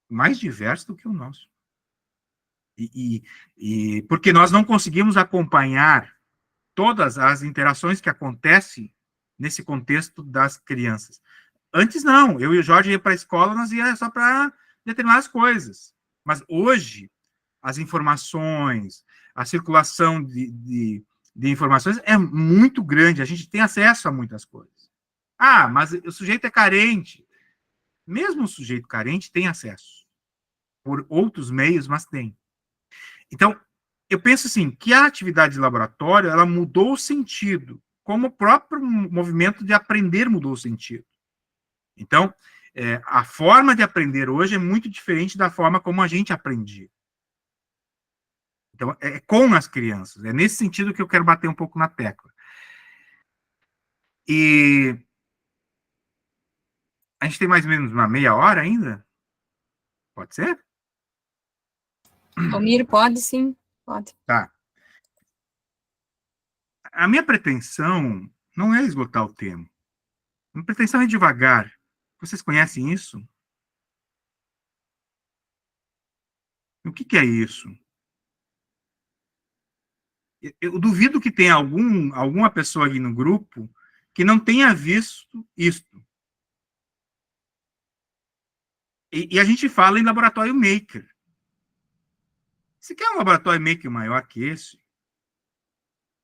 [SPEAKER 4] Mais diverso do que o nosso. Porque nós não conseguimos acompanhar todas as interações que acontecem nesse contexto das crianças. Antes, não. Eu e o Jorge ia para a escola, nós ia só para determinadas coisas. Mas hoje, as informações, a circulação de informações é muito grande. A gente tem acesso a muitas coisas. Mas o sujeito é carente. Mesmo o sujeito carente tem acesso. Por outros meios, mas tem. Então, eu penso assim, que a atividade de laboratório, ela mudou o sentido, como o próprio movimento de aprender mudou o sentido. Então, a forma de aprender hoje é muito diferente da forma como a gente aprendia. Então, é com as crianças. É nesse sentido que eu quero bater um pouco na tecla. E a gente tem mais ou menos uma meia hora ainda? Pode ser?
[SPEAKER 2] Almir, pode sim, pode.
[SPEAKER 4] Tá. A minha pretensão não é esgotar o tema. A minha pretensão é devagar. Vocês conhecem isso? O que é isso? Eu duvido que tenha alguma pessoa aqui no grupo que não tenha visto isto. E a gente fala em laboratório maker. Você quer um laboratório maker maior que esse?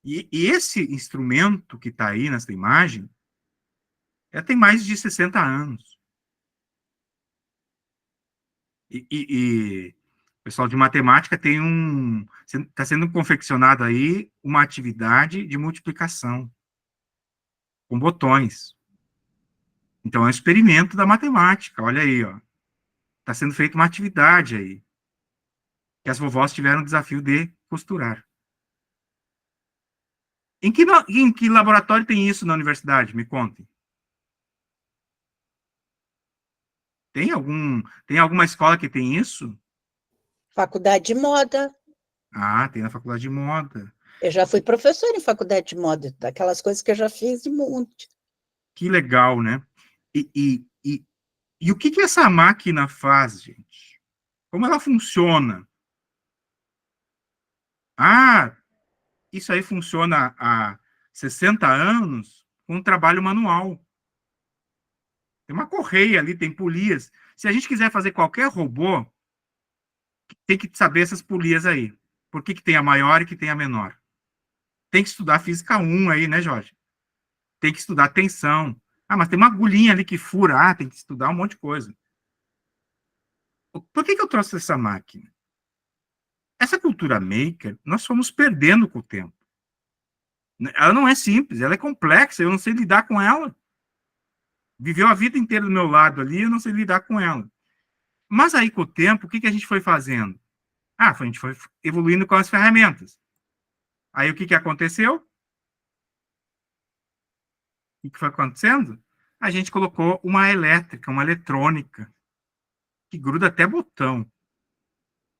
[SPEAKER 4] E esse instrumento que está aí nessa imagem, tem mais de 60 anos. O pessoal de matemática está sendo confeccionado aí uma atividade de multiplicação com botões. Então, é um experimento da matemática, olha aí, ó. Está sendo feita uma atividade aí, que as vovós tiveram o desafio de costurar. Em que laboratório tem isso na universidade? Me contem. Tem alguma escola que tem isso?
[SPEAKER 7] Faculdade de moda.
[SPEAKER 4] Tem na faculdade de moda.
[SPEAKER 7] Eu já fui professora em faculdade de moda, daquelas coisas que eu já fiz de monte.
[SPEAKER 4] Que legal, né? E o que essa máquina faz, gente? Como ela funciona? Isso aí funciona há 60 anos com trabalho manual. Tem uma correia ali, tem polias. Se a gente quiser fazer qualquer robô, tem que saber essas polias aí. Por que tem a maior e que tem a menor? Tem que estudar física 1 aí, né, Jorge? Tem que estudar tensão. Mas tem uma agulhinha ali que fura. Tem que estudar um monte de coisa. Por que eu trouxe essa máquina? Essa cultura maker, nós fomos perdendo com o tempo. Ela não é simples, ela é complexa, eu não sei lidar com ela. viveu a vida inteira do meu lado ali, eu não sei lidar com ela. Mas aí, com o tempo, o que a gente foi fazendo? A gente foi evoluindo com as ferramentas. Aí, o que aconteceu? O que foi acontecendo? A gente colocou uma elétrica, uma eletrônica, que gruda até botão.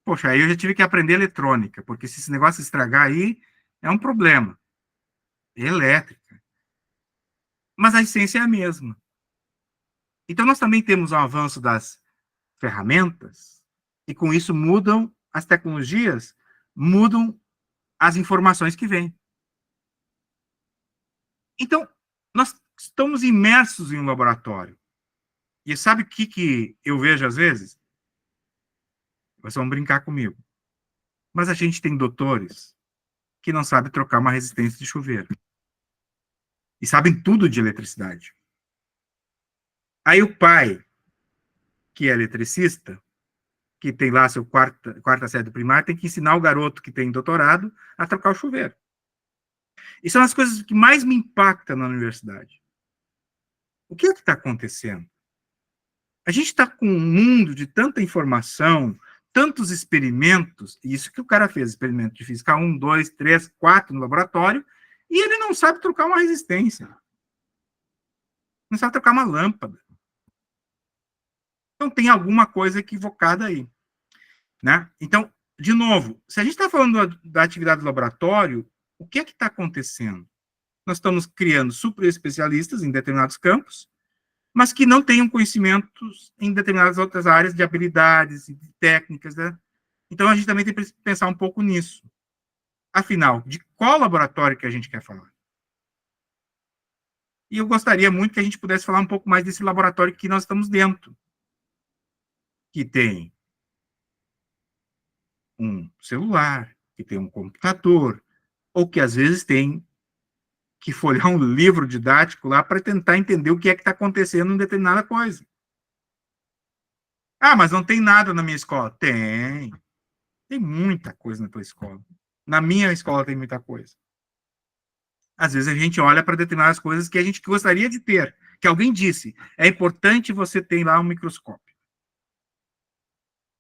[SPEAKER 4] Poxa, aí eu já tive que aprender eletrônica, porque se esse negócio estragar aí, é um problema. Elétrica. Mas a essência é a mesma. Então, nós também temos um avanço das ferramentas, e com isso mudam as tecnologias, mudam as informações que vêm. Então, nós estamos imersos em um laboratório. E sabe o que eu vejo às vezes? Vocês vão brincar comigo. Mas a gente tem doutores que não sabem trocar uma resistência de chuveiro. E sabem tudo de eletricidade. Aí o pai, que é eletricista, que tem lá seu quarta série do primário, tem que ensinar o garoto que tem doutorado a trocar o chuveiro. E são as coisas que mais me impactam na universidade. O que está acontecendo? A gente está com um mundo de tanta informação, tantos experimentos, e isso que o cara fez, experimento de física 1, 2, 3, 4 no laboratório, e ele não sabe trocar uma resistência. Não sabe trocar uma lâmpada. Então tem alguma coisa equivocada aí. Né? Então, de novo, se a gente está falando da atividade do laboratório, o que é que está acontecendo? Nós estamos criando super especialistas em determinados campos, mas que não tenham conhecimentos em determinadas outras áreas de habilidades e de técnicas. Né? Então, a gente também tem que pensar um pouco nisso. Afinal, de qual laboratório que a gente quer falar? E eu gostaria muito que a gente pudesse falar um pouco mais desse laboratório que nós estamos dentro, que tem um celular, que tem um computador, ou que às vezes tem que folhear um livro didático lá para tentar entender o que é que está acontecendo em determinada coisa. Mas não tem nada na minha escola. Tem. Tem muita coisa na tua escola. Na minha escola tem muita coisa. Às vezes a gente olha para determinadas coisas que a gente gostaria de ter, que alguém disse, é importante você ter lá um microscópio.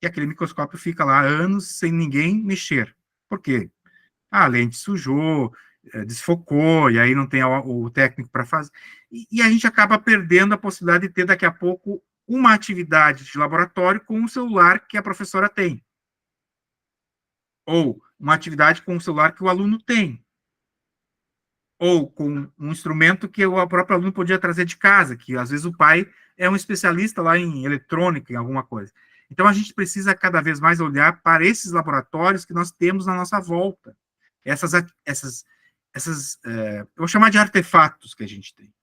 [SPEAKER 4] E aquele microscópio fica lá anos sem ninguém mexer. Por quê? A lente sujou, desfocou, e aí não tem o técnico para fazer. E a gente acaba perdendo a possibilidade de ter daqui a pouco uma atividade de laboratório com o celular que a professora tem. Ou uma atividade com o celular que o aluno tem. Ou com um instrumento que o próprio aluno podia trazer de casa, que às vezes o pai é um especialista lá em eletrônica, em alguma coisa. Então, a gente precisa cada vez mais olhar para esses laboratórios que nós temos na nossa volta. Eu vou chamar de artefatos que a gente tem,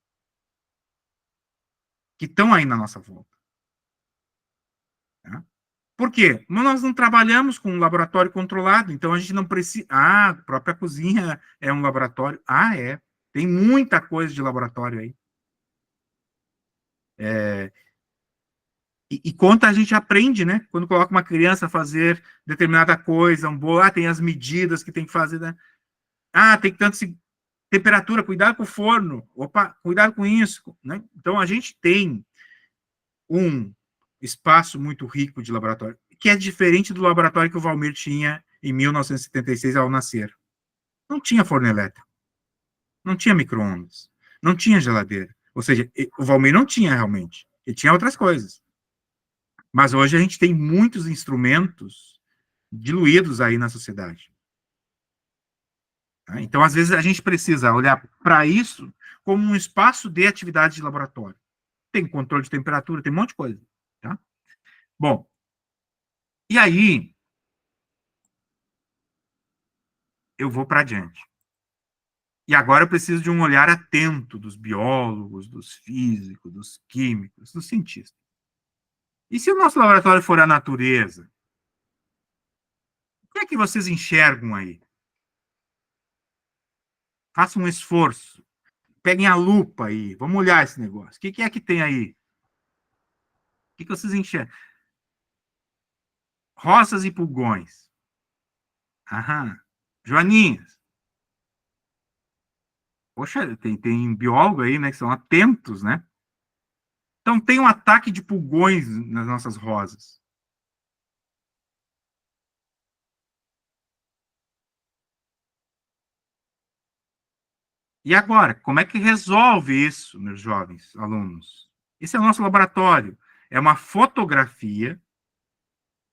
[SPEAKER 4] que estão aí na nossa volta. Tá? Por quê? Nós não trabalhamos com um laboratório controlado, então a gente não precisa... a própria cozinha é um laboratório. É. Tem muita coisa de laboratório aí. E quanto a gente aprende, né? Quando coloca uma criança a fazer determinada coisa, tem as medidas que tem que fazer, né? Tem que tanto temperatura, cuidado com o forno, cuidado com isso, né? Então, a gente tem um espaço muito rico de laboratório, que é diferente do laboratório que o Valmir tinha em 1976 ao nascer. Não tinha forno elétrico, não tinha micro-ondas, não tinha geladeira. Ou seja, o Valmir não tinha realmente, ele tinha outras coisas. Mas hoje a gente tem muitos instrumentos diluídos aí na sociedade. Então, às vezes, a gente precisa olhar para isso como um espaço de atividade de laboratório. Tem controle de temperatura, tem um monte de coisa. Tá? Bom, e aí, eu vou para adiante. E agora eu preciso de um olhar atento dos biólogos, dos físicos, dos químicos, dos cientistas. E se o nosso laboratório for a natureza? O que é que vocês enxergam aí? Façam um esforço. Peguem a lupa aí. Vamos olhar esse negócio. O que é que tem aí? O que vocês enxergam? Rosas e pulgões. Joaninhas. Poxa, tem biólogo aí, né, que são atentos, né? Então, tem um ataque de pulgões nas nossas rosas. E agora, como é que resolve isso, meus jovens alunos? Esse é o nosso laboratório. É uma fotografia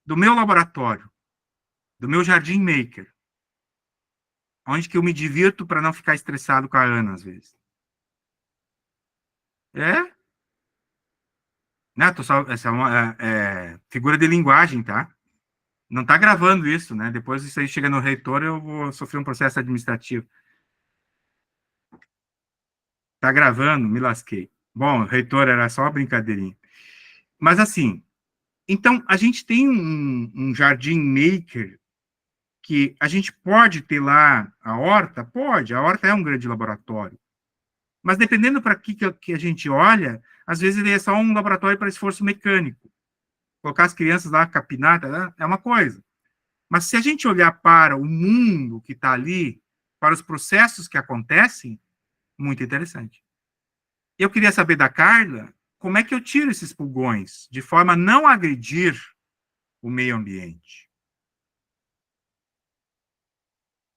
[SPEAKER 4] do meu laboratório, do meu jardim maker, onde que eu me divirto para não ficar estressado com a Ana, às vezes. Né? Essa é uma figura de linguagem, tá? Não está gravando isso, né? Depois isso aí chega no reitor, eu vou sofrer um processo administrativo. Está gravando? Me lasquei. Bom, reitor, era só uma brincadeirinha. Mas assim, então a gente tem um jardim maker que a gente pode ter lá a horta? Pode, a horta é um grande laboratório. Mas dependendo para que a gente olha, às vezes ele é só um laboratório para esforço mecânico. Colocar as crianças lá capinadas, né, é uma coisa. Mas se a gente olhar para o mundo que está ali, para os processos que acontecem, muito interessante. Eu queria saber da Carla, como é que eu tiro esses pulgões de forma a não agredir o meio ambiente?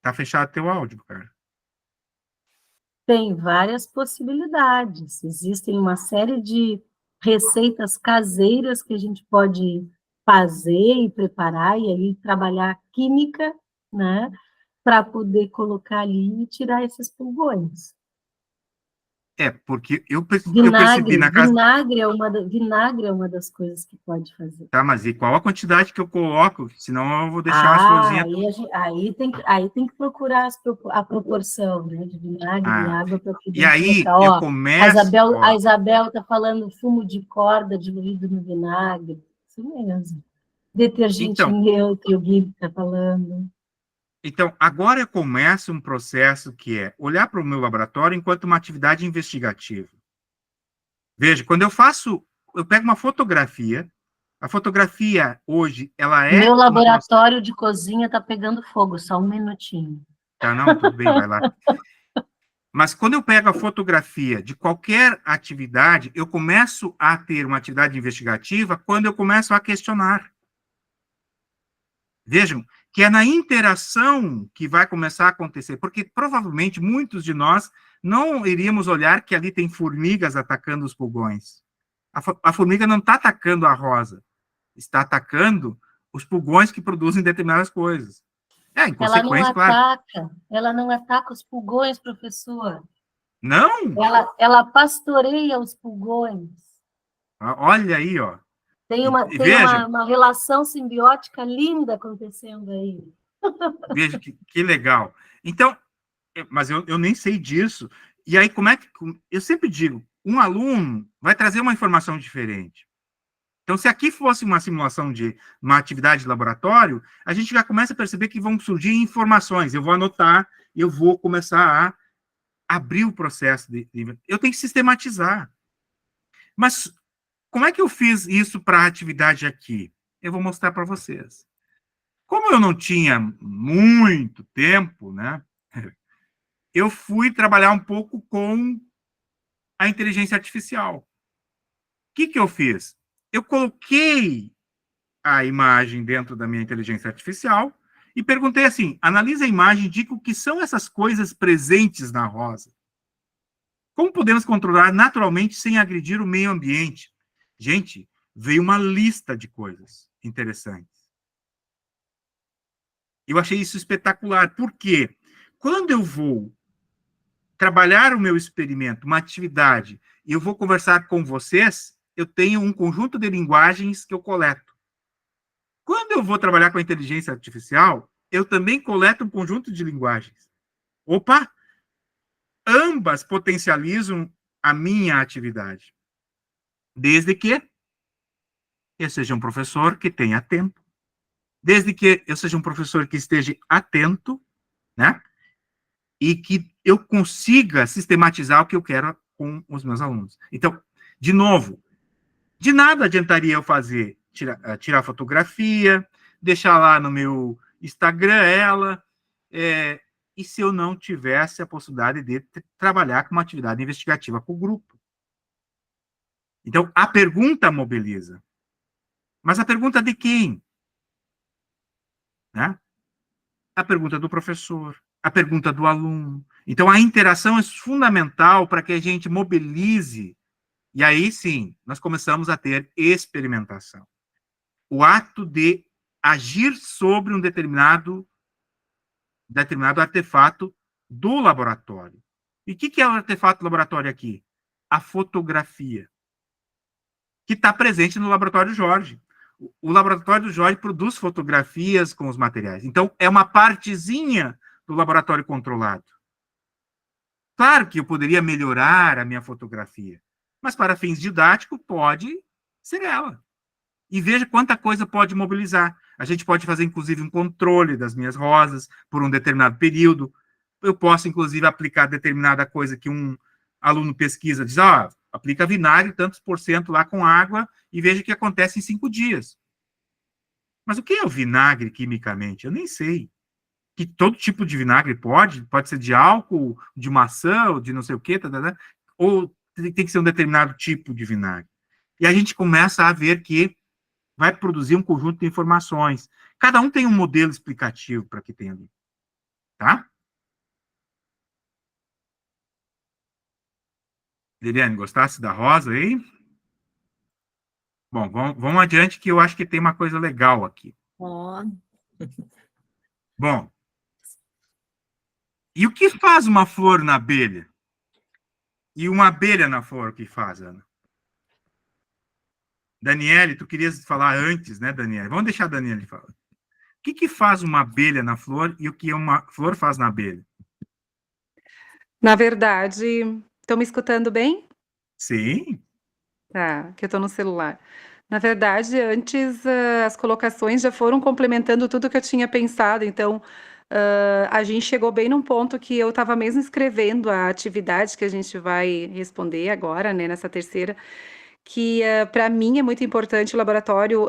[SPEAKER 4] Tá fechado teu áudio, Carla.
[SPEAKER 8] Tem várias possibilidades. Existem uma série de receitas caseiras que a gente pode fazer e preparar, e aí trabalhar a química, né, para poder colocar ali e tirar esses pulgões.
[SPEAKER 4] Porque eu percebi na casa...
[SPEAKER 8] Vinagre é uma das coisas que pode fazer.
[SPEAKER 4] Tá, mas e qual a quantidade que eu coloco? Senão eu vou deixar as florzinhas...
[SPEAKER 8] Aí tem que procurar a proporção, né, de vinagre e água para poder
[SPEAKER 4] e aí
[SPEAKER 8] colocar.
[SPEAKER 4] eu começo...
[SPEAKER 8] A Isabel está falando fumo de corda diluído no vinagre. Isso mesmo. Detergente neutro, o Gui está falando.
[SPEAKER 4] Então, agora eu começo um processo que é olhar para o meu laboratório enquanto uma atividade investigativa. Veja, quando eu pego uma fotografia, a fotografia hoje, ela é...
[SPEAKER 8] Meu laboratório de cozinha está pegando fogo, só um minutinho.
[SPEAKER 4] Tá, não, tudo bem, vai lá. Mas quando eu pego a fotografia de qualquer atividade, eu começo a ter uma atividade investigativa quando eu começo a questionar. Vejam, que é na interação que vai começar a acontecer, porque provavelmente muitos de nós não iríamos olhar que ali tem formigas atacando os pulgões. A formiga não está atacando a rosa, está atacando os pulgões que produzem determinadas coisas. Em consequência,
[SPEAKER 8] Ela não ataca os pulgões, professor.
[SPEAKER 4] Não?
[SPEAKER 8] Ela pastoreia os pulgões.
[SPEAKER 4] Olha aí, ó.
[SPEAKER 8] Tem uma relação simbiótica linda acontecendo aí.
[SPEAKER 4] Veja que legal. Então, mas eu nem sei disso. E aí, como é que... Eu sempre digo, um aluno vai trazer uma informação diferente. Então, se aqui fosse uma simulação de uma atividade de laboratório, a gente já começa a perceber que vão surgir informações. Eu vou anotar, eu vou começar a abrir o processo. Eu tenho que sistematizar. Mas como é que eu fiz isso para a atividade aqui? Eu vou mostrar para vocês. Como eu não tinha muito tempo, né, eu fui trabalhar um pouco com a inteligência artificial. O que eu fiz? Eu coloquei a imagem dentro da minha inteligência artificial e perguntei assim, analisa a imagem e diga o que são essas coisas presentes na rosa. Como podemos controlar naturalmente sem agredir o meio ambiente? Gente, veio uma lista de coisas interessantes. Eu achei isso espetacular. Por quê? Quando eu vou trabalhar o meu experimento, uma atividade, e eu vou conversar com vocês, eu tenho um conjunto de linguagens que eu coleto. Quando eu vou trabalhar com a inteligência artificial, eu também coleto um conjunto de linguagens. Opa! Ambas potencializam a minha atividade. Desde que eu seja um professor que tenha tempo. Desde que eu seja um professor que esteja atento, né? E que eu consiga sistematizar o que eu quero com os meus alunos. Então, de novo, de nada adiantaria eu fazer, tirar fotografia, deixar lá no meu Instagram ela, e se eu não tivesse a possibilidade de trabalhar com uma atividade investigativa com o grupo. Então, a pergunta mobiliza. Mas a pergunta de quem? Né? A pergunta do professor, a pergunta do aluno. Então, a interação é fundamental para que a gente mobilize. E aí, sim, nós começamos a ter experimentação. O ato de agir sobre um determinado artefato do laboratório. E o que é o artefato do laboratório aqui? A fotografia, que está presente no Laboratório Jorge. O Laboratório do Jorge produz fotografias com os materiais. Então, é uma partezinha do laboratório controlado. Claro que eu poderia melhorar a minha fotografia, mas para fins didáticos pode ser ela. E veja quanta coisa pode mobilizar. A gente pode fazer, inclusive, um controle das minhas rosas por um determinado período. Eu posso, inclusive, aplicar determinada coisa que um aluno pesquisa, diz, aplica vinagre, tantos por cento lá com água, e veja o que acontece em 5 dias. Mas o que é o vinagre quimicamente? Eu nem sei. Que todo tipo de vinagre pode ser de álcool, de maçã, ou de não sei o quê, ou tem que ser um determinado tipo de vinagre. E a gente começa a ver que vai produzir um conjunto de informações. Cada um tem um modelo explicativo para que tem ali. Tá? Liliane, gostasse da rosa aí? Bom, vamos adiante, que eu acho que tem uma coisa legal aqui.
[SPEAKER 1] Ó,
[SPEAKER 4] Bom, e o que faz uma flor na abelha? E uma abelha na flor, o que faz, Ana? Daniele, tu querias falar antes, né, Daniele? Vamos deixar a Daniele falar. O que faz uma abelha na flor e o que uma flor faz na abelha?
[SPEAKER 9] Na verdade, estão me escutando bem?
[SPEAKER 4] Sim.
[SPEAKER 9] Tá, que eu estou no celular. Na verdade, antes, as colocações já foram complementando tudo que eu tinha pensado, então, a gente chegou bem num ponto que eu estava mesmo escrevendo a atividade que a gente vai responder agora, né, nessa terceira, que para mim é muito importante o laboratório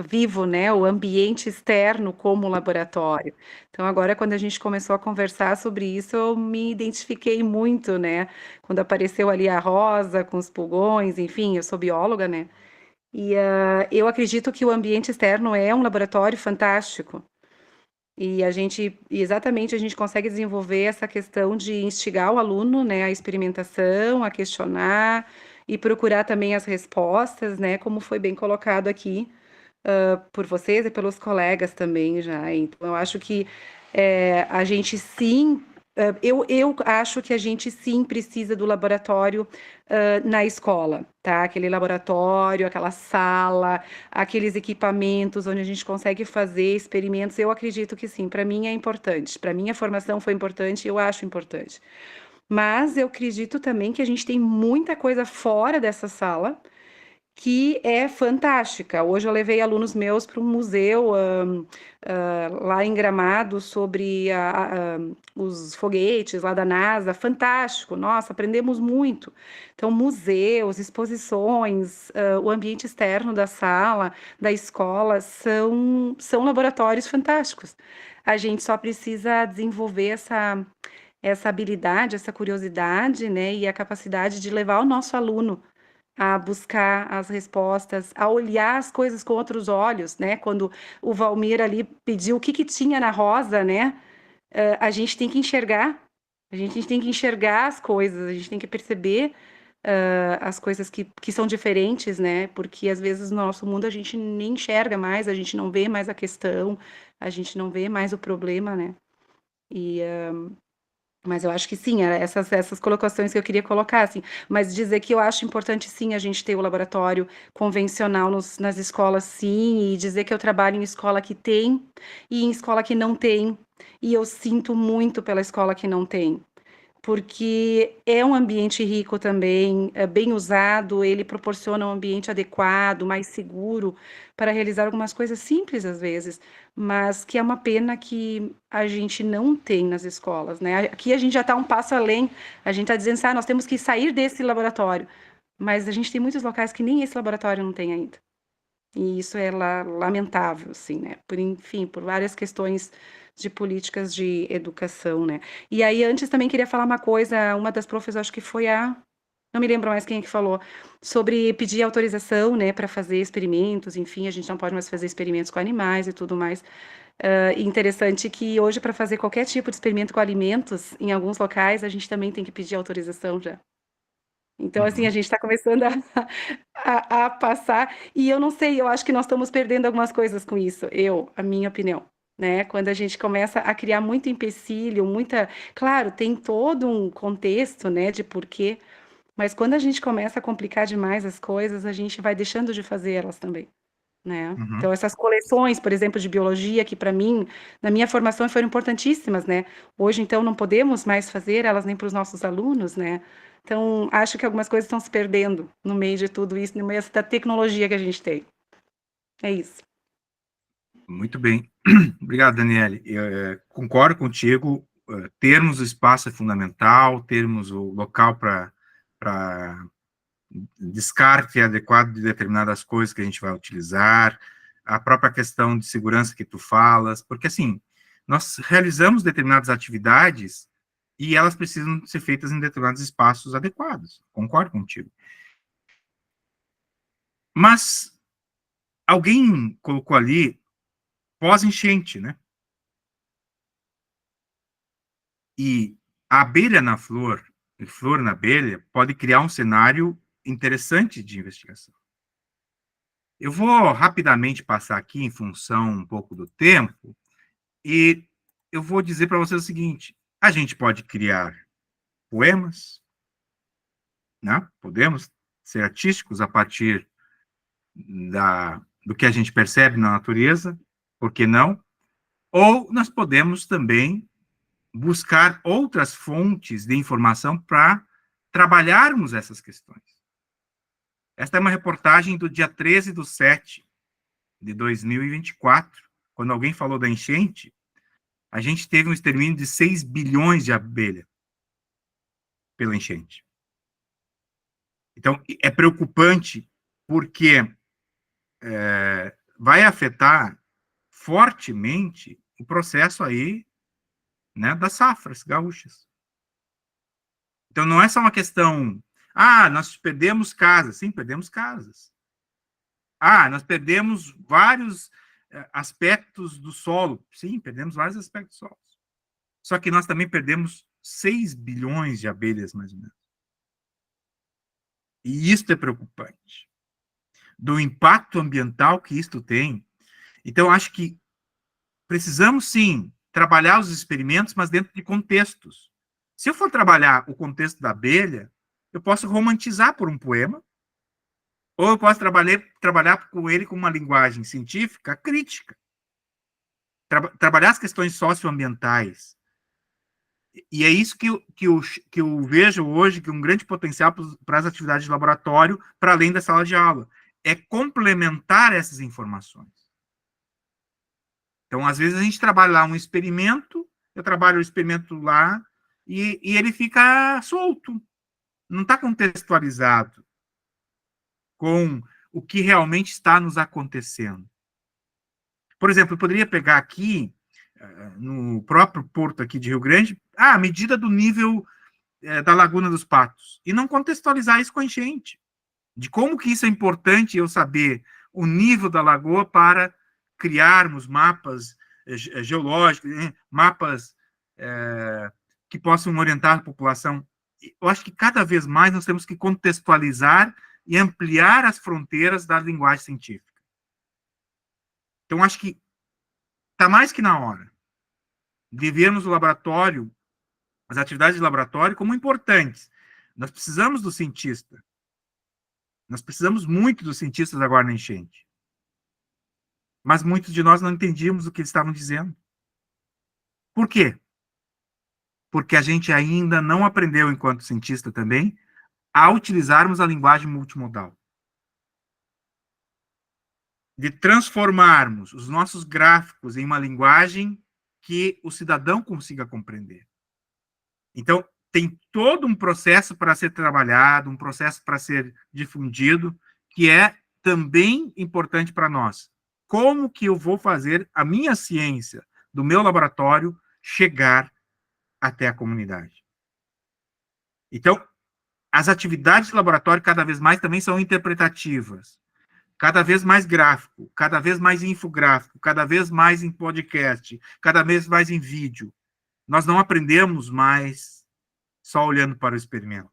[SPEAKER 9] vivo, né, o ambiente externo como laboratório. Então, agora, quando a gente começou a conversar sobre isso, eu me identifiquei muito, né, quando apareceu ali a rosa com os pulgões, enfim, eu sou bióloga, né, e eu acredito que o ambiente externo é um laboratório fantástico. E exatamente, a gente consegue desenvolver essa questão de instigar o aluno, né, à experimentação, a questionar e procurar também as respostas, né, como foi bem colocado aqui, por vocês e pelos colegas também já. Então, eu acho que a gente sim, eu acho que a gente sim precisa do laboratório na escola, tá? Aquele laboratório, aquela sala, aqueles equipamentos onde a gente consegue fazer experimentos. Eu acredito que sim, para mim é importante. Para mim a formação foi importante, eu acho importante. Mas eu acredito também que a gente tem muita coisa fora dessa sala que é fantástica. Hoje eu levei alunos meus para um museu lá em Gramado sobre os foguetes lá da NASA, fantástico, nossa, aprendemos muito. Então, museus, exposições, o ambiente externo da sala, da escola, são laboratórios fantásticos. A gente só precisa desenvolver essa habilidade, essa curiosidade, né, e a capacidade de levar o nosso aluno a buscar as respostas, a olhar as coisas com outros olhos, né? Quando o Valmir ali pediu o que tinha na rosa, né? A gente tem que enxergar, a gente tem que enxergar as coisas, a gente tem que perceber as coisas que são diferentes, né? Porque às vezes no nosso mundo a gente nem enxerga mais, a gente não vê mais a questão, a gente não vê mais o problema, né? Mas eu acho que sim, era essas colocações que eu queria colocar, assim, mas dizer que eu acho importante sim a gente ter o laboratório convencional nas escolas, sim, e dizer que eu trabalho em escola que tem e em escola que não tem, e eu sinto muito pela escola que não tem, porque é um ambiente rico também, bem usado, ele proporciona um ambiente adequado, mais seguro, para realizar algumas coisas simples às vezes, mas que é uma pena que a gente não tem nas escolas, né? Aqui a gente já está um passo além, a gente está dizendo assim, nós temos que sair desse laboratório, mas a gente tem muitos locais que nem esse laboratório não tem ainda. E isso é lamentável, assim, né? Enfim, por várias questões de políticas de educação, né? E aí, antes também queria falar uma coisa, uma das profs, acho que foi a não me lembro mais quem é que falou, sobre pedir autorização, né, para fazer experimentos, enfim, a gente não pode mais fazer experimentos com animais e tudo mais. Interessante que hoje, para fazer qualquer tipo de experimento com alimentos, em alguns locais, a gente também tem que pedir autorização já. Então, assim, a gente está começando a passar, e eu não sei, eu acho que nós estamos perdendo algumas coisas com isso, a minha opinião, né? Quando a gente começa a criar muito empecilho, claro, tem todo um contexto, né, de porquê, mas quando a gente começa a complicar demais as coisas, a gente vai deixando de fazer elas também, né?
[SPEAKER 4] Uhum.
[SPEAKER 9] Então, essas coleções, por exemplo, de biologia, que para mim, na minha formação, foram importantíssimas, né? Hoje, então, não podemos mais fazer elas nem para os nossos alunos, né? Então, acho que algumas coisas estão se perdendo no meio de tudo isso, no meio da tecnologia que a gente tem. É isso.
[SPEAKER 4] Muito bem. Obrigado, Daniele. Eu concordo contigo, termos o espaço é fundamental, termos o local para descarte adequado de determinadas coisas que a gente vai utilizar, a própria questão de segurança que tu falas, porque, assim, nós realizamos determinadas atividades e elas precisam ser feitas em determinados espaços adequados. Concordo contigo. Mas alguém colocou ali pós-enchente, né? E a abelha na flor, e flor na abelha, pode criar um cenário interessante de investigação. Eu vou rapidamente passar aqui, em função um pouco do tempo, e eu vou dizer para vocês o seguinte: a gente pode criar poemas, né? Podemos ser artísticos a partir do que a gente percebe na natureza, por que não? Ou nós podemos também buscar outras fontes de informação para trabalharmos essas questões. Esta é uma reportagem do dia 13/7 de 2024, quando alguém falou da enchente, a gente teve um extermínio de 6 bilhões de abelhas pela enchente. Então, é preocupante porque vai afetar fortemente o processo aí, né, das safras gaúchas. Então, não é só uma questão, nós perdemos casas. Sim, perdemos casas. Nós perdemos vários aspectos do solo. Sim, perdemos vários aspectos do solo. Só que nós também perdemos 6 bilhões de abelhas, mais ou menos. E isso é preocupante. Do impacto ambiental que isto tem. Então, acho que precisamos, sim, trabalhar os experimentos, mas dentro de contextos. Se eu for trabalhar o contexto da abelha, eu posso romantizar por um poema, ou eu posso trabalhar com ele com uma linguagem científica crítica. Trabalhar as questões socioambientais. E é isso que eu vejo hoje, que é um grande potencial para as atividades de laboratório, para além da sala de aula. É complementar essas informações. Então, às vezes, a gente trabalha lá um experimento, eu trabalho o experimento lá, e ele fica solto. Não está contextualizado com o que realmente está nos acontecendo. Por exemplo, eu poderia pegar aqui, no próprio porto aqui de Rio Grande, a medida do nível da Laguna dos Patos, e não contextualizar isso com a enchente. De como que isso é importante eu saber o nível da lagoa para criarmos mapas geológicos, mapas que possam orientar a população. Eu acho que cada vez mais nós temos que contextualizar e ampliar as fronteiras da linguagem científica. Então, acho que está mais que na hora de vermos o laboratório, as atividades de laboratório, como importantes. Nós precisamos do cientista. Nós precisamos muito dos cientistas agora na enchente. Mas muitos de nós não entendíamos o que eles estavam dizendo. Por quê? Porque a gente ainda não aprendeu, enquanto cientista também, a utilizarmos a linguagem multimodal. De transformarmos os nossos gráficos em uma linguagem que o cidadão consiga compreender. Então, tem todo um processo para ser trabalhado, um processo para ser difundido, que é também importante para nós. Como que eu vou fazer a minha ciência do meu laboratório chegar até a comunidade? Então, as atividades de laboratório cada vez mais também são interpretativas, cada vez mais gráfico, cada vez mais infográfico, cada vez mais em podcast, cada vez mais em vídeo. Nós não aprendemos mais só olhando para o experimento.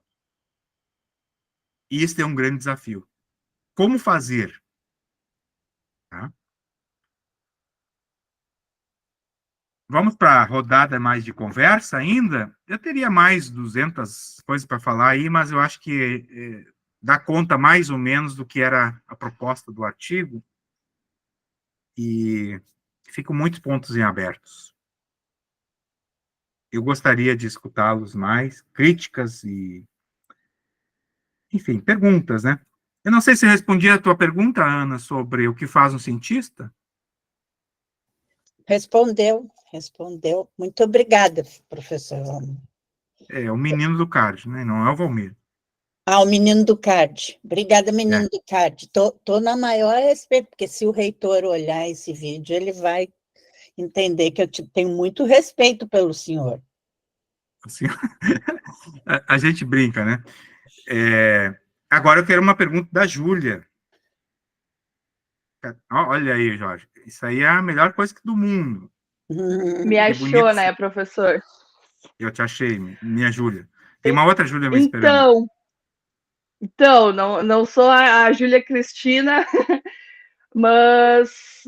[SPEAKER 4] E isso é um grande desafio. Como fazer? Tá? Vamos para a rodada mais de conversa ainda? Eu teria mais 200 coisas para falar aí, mas eu acho que dá conta mais ou menos do que era a proposta do artigo. E ficam muitos pontos em abertos. Eu gostaria de escutá-los mais, críticas e, enfim, perguntas, né? Eu não sei se eu respondi a tua pergunta, Ana, sobre o que faz um cientista.
[SPEAKER 7] Respondeu. Muito obrigada, professor.
[SPEAKER 4] É o menino do CARD, né? Não é o Valmir.
[SPEAKER 7] Ah, o menino do CARD. Obrigada, menino do CARD. Tô na maior respeito, porque se o reitor olhar esse vídeo, ele vai entender que eu tenho muito respeito pelo senhor.
[SPEAKER 4] Assim, a gente brinca, né? Agora eu quero uma pergunta da Júlia. Olha aí, Jorge. Isso aí é a melhor coisa do mundo.
[SPEAKER 10] Me achou, né, professor?
[SPEAKER 4] Eu te achei, minha Júlia. Tem uma outra Júlia me esperando.
[SPEAKER 10] Então, não sou a Júlia Cristina, mas,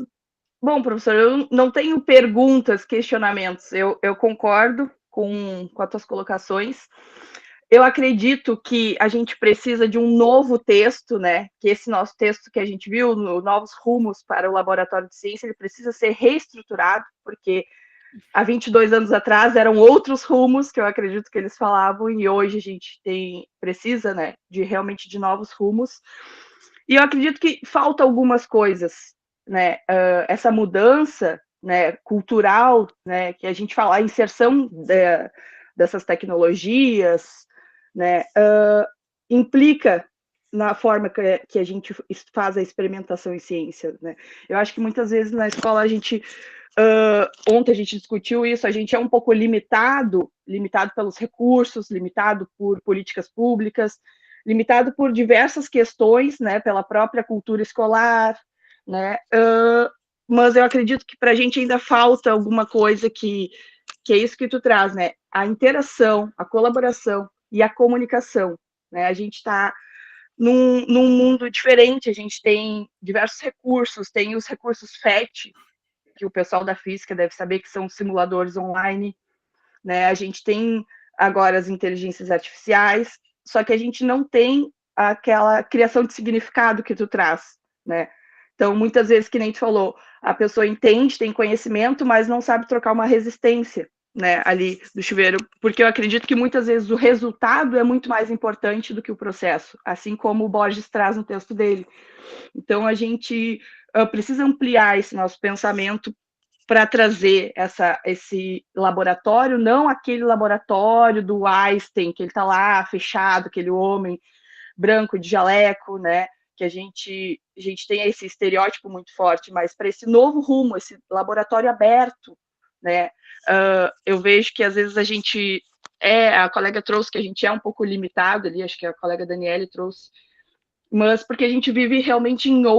[SPEAKER 10] bom, professor, eu não tenho perguntas, questionamentos. Eu concordo com as tuas colocações. Eu acredito que a gente precisa de um novo texto, né? Que esse nosso texto que a gente viu, no Novos Rumos para o Laboratório de Ciência, ele precisa ser reestruturado, porque há 22 anos atrás eram outros rumos que eu acredito que eles falavam, e hoje a gente precisa, né, realmente de novos rumos. E eu acredito que falta algumas coisas, né? Essa mudança, né, cultural, né, que a gente fala, a inserção dessas tecnologias, né, implica na forma que a gente faz a experimentação em ciência, né? Eu acho que muitas vezes na escola a gente, ontem a gente discutiu isso, a gente é um pouco limitado pelos recursos, limitado por políticas públicas, limitado por diversas questões, né, pela própria cultura escolar, né, mas eu acredito que para a gente ainda falta alguma coisa que é isso que tu traz, né, a interação, a colaboração e a comunicação, né, a gente está num mundo diferente, a gente tem diversos recursos, tem os recursos FET, que o pessoal da física deve saber que são simuladores online, né, a gente tem agora as inteligências artificiais, só que a gente não tem aquela criação de significado que tu traz, né? Então, muitas vezes, que nem tu falou, a pessoa entende, tem conhecimento, mas não sabe trocar uma resistência, né, ali do chuveiro, porque eu acredito que muitas vezes o resultado é muito mais importante do que o processo, assim como o Borges traz no texto dele. Então, a gente precisa ampliar esse nosso pensamento para trazer esse laboratório, não aquele laboratório do Einstein, que ele está lá fechado, aquele homem branco de jaleco, né? Que a gente tem esse estereótipo muito forte, mas para esse novo rumo, esse laboratório aberto, né? Eu vejo que às vezes a colega trouxe que a gente é um pouco limitado ali, acho que a colega Daniele trouxe, mas porque a gente vive realmente em um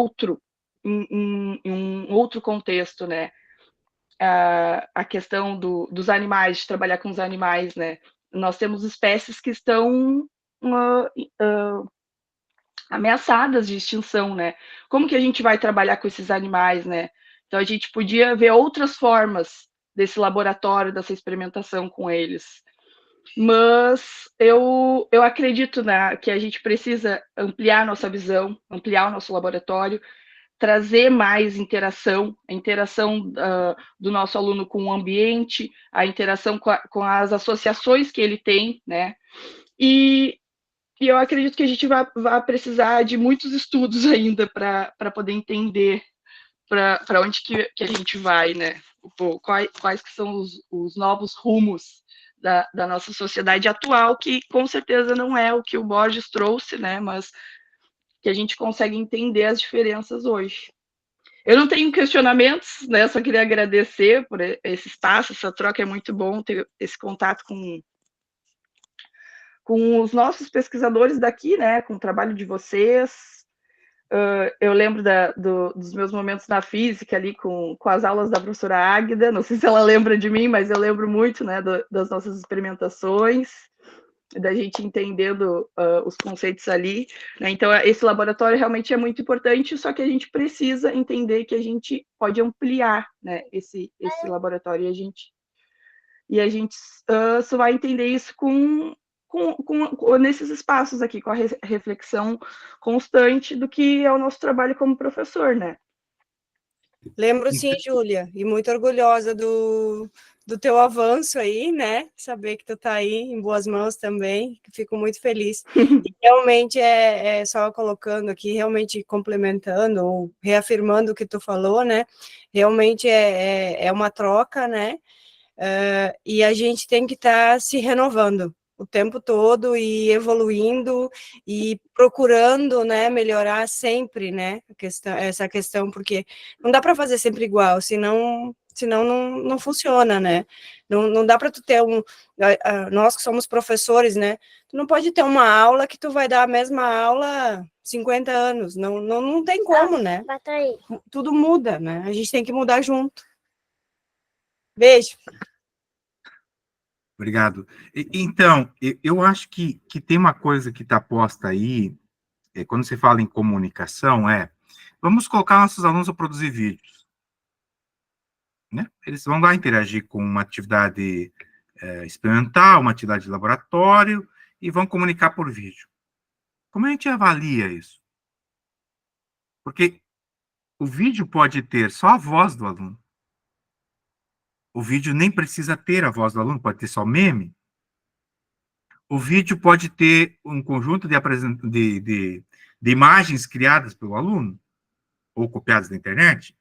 [SPEAKER 10] outro contexto, né? A questão dos animais, de trabalhar com os animais, né? Nós temos espécies que estão ameaçadas de extinção, né? Como que a gente vai trabalhar com esses animais, né? Então, a gente podia ver outras formas desse laboratório, dessa experimentação com eles. Mas eu acredito, né, que a gente precisa ampliar nossa visão, ampliar o nosso laboratório, trazer mais interação, a interação do nosso aluno com o ambiente, a interação com as associações que ele tem, né? E eu acredito que a gente vai precisar de muitos estudos ainda para poder entender para onde que a gente vai, né? Quais que são os novos rumos da nossa sociedade atual, que com certeza não é o que o Borges trouxe, né? Mas que a gente consegue entender as diferenças hoje. Eu não tenho questionamentos, né? Só queria agradecer por esse espaço, essa troca é muito bom, ter esse contato com os nossos pesquisadores daqui, né, com o trabalho de vocês. Eu lembro dos meus momentos na física ali com as aulas da professora Águida, não sei se ela lembra de mim, mas eu lembro muito, né, das nossas experimentações, da gente entendendo os conceitos ali, né? Então esse laboratório realmente é muito importante, só que a gente precisa entender que a gente pode ampliar, né, esse laboratório, e a gente só vai entender isso nesses espaços aqui, com a reflexão constante do que é o nosso trabalho como professor, né?
[SPEAKER 11] Lembro sim, Júlia, e muito orgulhosa do teu avanço aí, né? Saber que tu tá aí em boas mãos também, fico muito feliz. E realmente só colocando aqui, realmente complementando ou reafirmando o que tu falou, né? Realmente é uma troca, né? E a gente tem que estar se renovando o tempo todo e evoluindo e procurando, né, melhorar sempre, né, essa questão, porque não dá para fazer sempre igual, senão não funciona, né, não dá para tu ter nós que somos professores, né, tu não pode ter uma aula que tu vai dar a mesma aula 50 anos, não tem como, né, tudo muda, né, a gente tem que mudar junto. Beijo.
[SPEAKER 4] Obrigado. Então, eu acho que tem uma coisa que está posta aí, quando você fala em comunicação, vamos colocar nossos alunos a produzir vídeos. Né? Eles vão lá interagir com uma atividade experimental, uma atividade de laboratório, e vão comunicar por vídeo. Como a gente avalia isso? Porque o vídeo pode ter só a voz do aluno. O vídeo nem precisa ter a voz do aluno, pode ter só meme. O vídeo pode ter um conjunto de imagens criadas pelo aluno, ou copiadas da internet.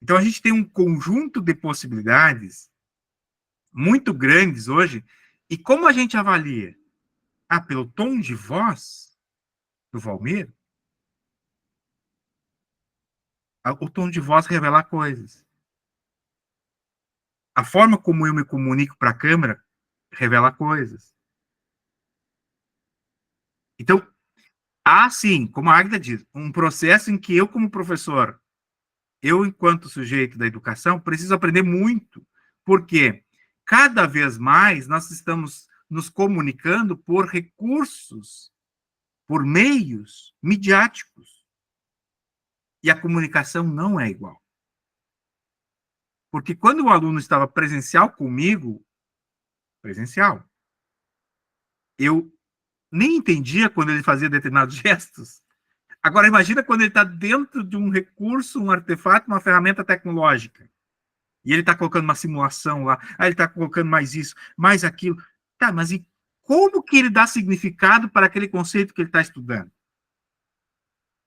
[SPEAKER 4] Então, a gente tem um conjunto de possibilidades muito grandes hoje. E como a gente avalia? Pelo tom de voz do Valmir? O tom de voz revela coisas. A forma como eu me comunico para a câmera revela coisas. Então, há sim, como a Águida diz, um processo em que eu, como professor, eu, enquanto sujeito da educação, preciso aprender muito, porque cada vez mais nós estamos nos comunicando por recursos, por meios midiáticos. E a comunicação não é igual. Porque quando o aluno estava presencial comigo, presencial, eu nem entendia quando ele fazia determinados gestos. Agora, imagina quando ele está dentro de um recurso, um artefato, uma ferramenta tecnológica. E ele está colocando uma simulação lá, ele está colocando mais isso, mais aquilo. Tá, mas e como que ele dá significado para aquele conceito que ele está estudando?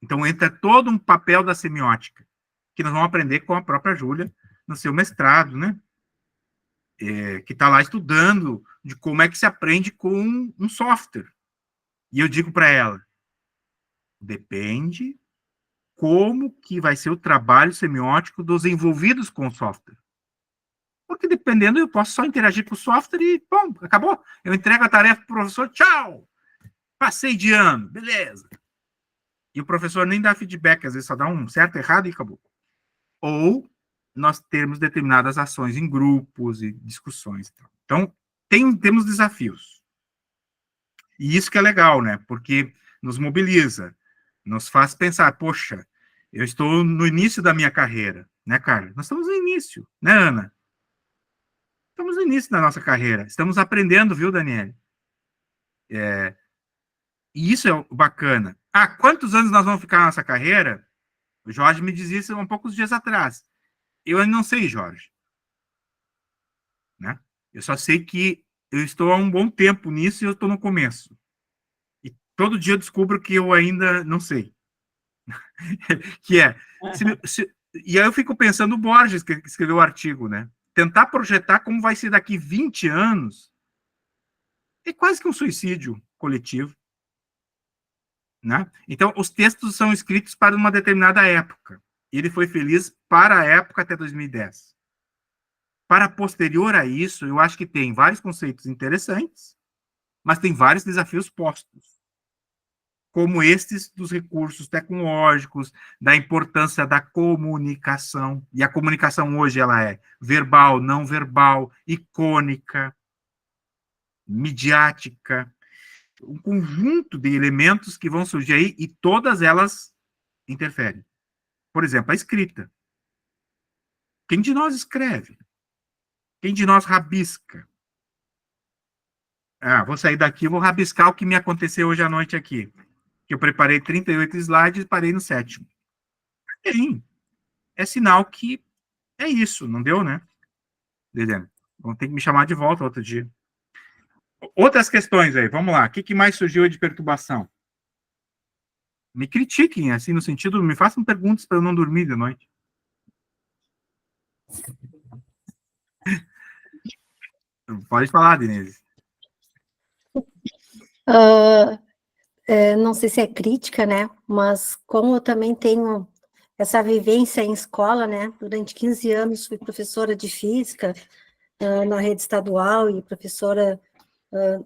[SPEAKER 4] Então, entra todo um papel da semiótica, que nós vamos aprender com a própria Júlia no seu mestrado, né? Que está lá estudando de como é que se aprende com um software. E eu digo para ela, depende como que vai ser o trabalho semiótico dos envolvidos com o software. Porque dependendo, eu posso só interagir com o software e, bom, acabou. Eu entrego a tarefa para o professor, tchau! Passei de ano, beleza. E o professor nem dá feedback, às vezes só dá um certo, errado e acabou. Ou nós temos determinadas ações em grupos e discussões. Então, temos desafios. E isso que é legal, né? Porque nos mobiliza, nos faz pensar, poxa, eu estou no início da minha carreira, né, Carla? Nós estamos no início, né, Ana? Estamos no início da nossa carreira. Estamos aprendendo, viu, Daniele? E isso é bacana. Quantos anos nós vamos ficar na nossa carreira? O Jorge me dizia isso há poucos dias atrás. Eu ainda não sei, Jorge. Né? Eu só sei que eu estou há um bom tempo nisso e eu estou no começo. E todo dia eu descubro que eu ainda não sei. Que é... E aí eu fico pensando no Borges, que escreveu o artigo, né? Tentar projetar como vai ser daqui 20 anos é quase que um suicídio coletivo. Né? Então, os textos são escritos para uma determinada época. Ele foi feliz para a época até 2010. Para posterior a isso, eu acho que tem vários conceitos interessantes, mas tem vários desafios postos, como estes dos recursos tecnológicos, da importância da comunicação, e a comunicação hoje ela é verbal, não verbal, icônica, midiática, um conjunto de elementos que vão surgir aí e todas elas interferem. Por exemplo, a escrita. Quem de nós escreve? Quem de nós rabisca? Vou sair daqui e vou rabiscar o que me aconteceu hoje à noite aqui. Que eu preparei 38 slides e parei no 7º. Sim, é sinal que é isso, não deu, né? Liliana, vão ter que me chamar de volta outro dia. Outras questões aí, vamos lá. O que mais surgiu de perturbação? Me critiquem, assim, no sentido, me façam perguntas para eu não dormir de noite. Pode falar, Denise.
[SPEAKER 3] Não sei se é crítica, né? Mas como eu também tenho essa vivência em escola, né? Durante 15 anos fui professora de física na rede estadual e professora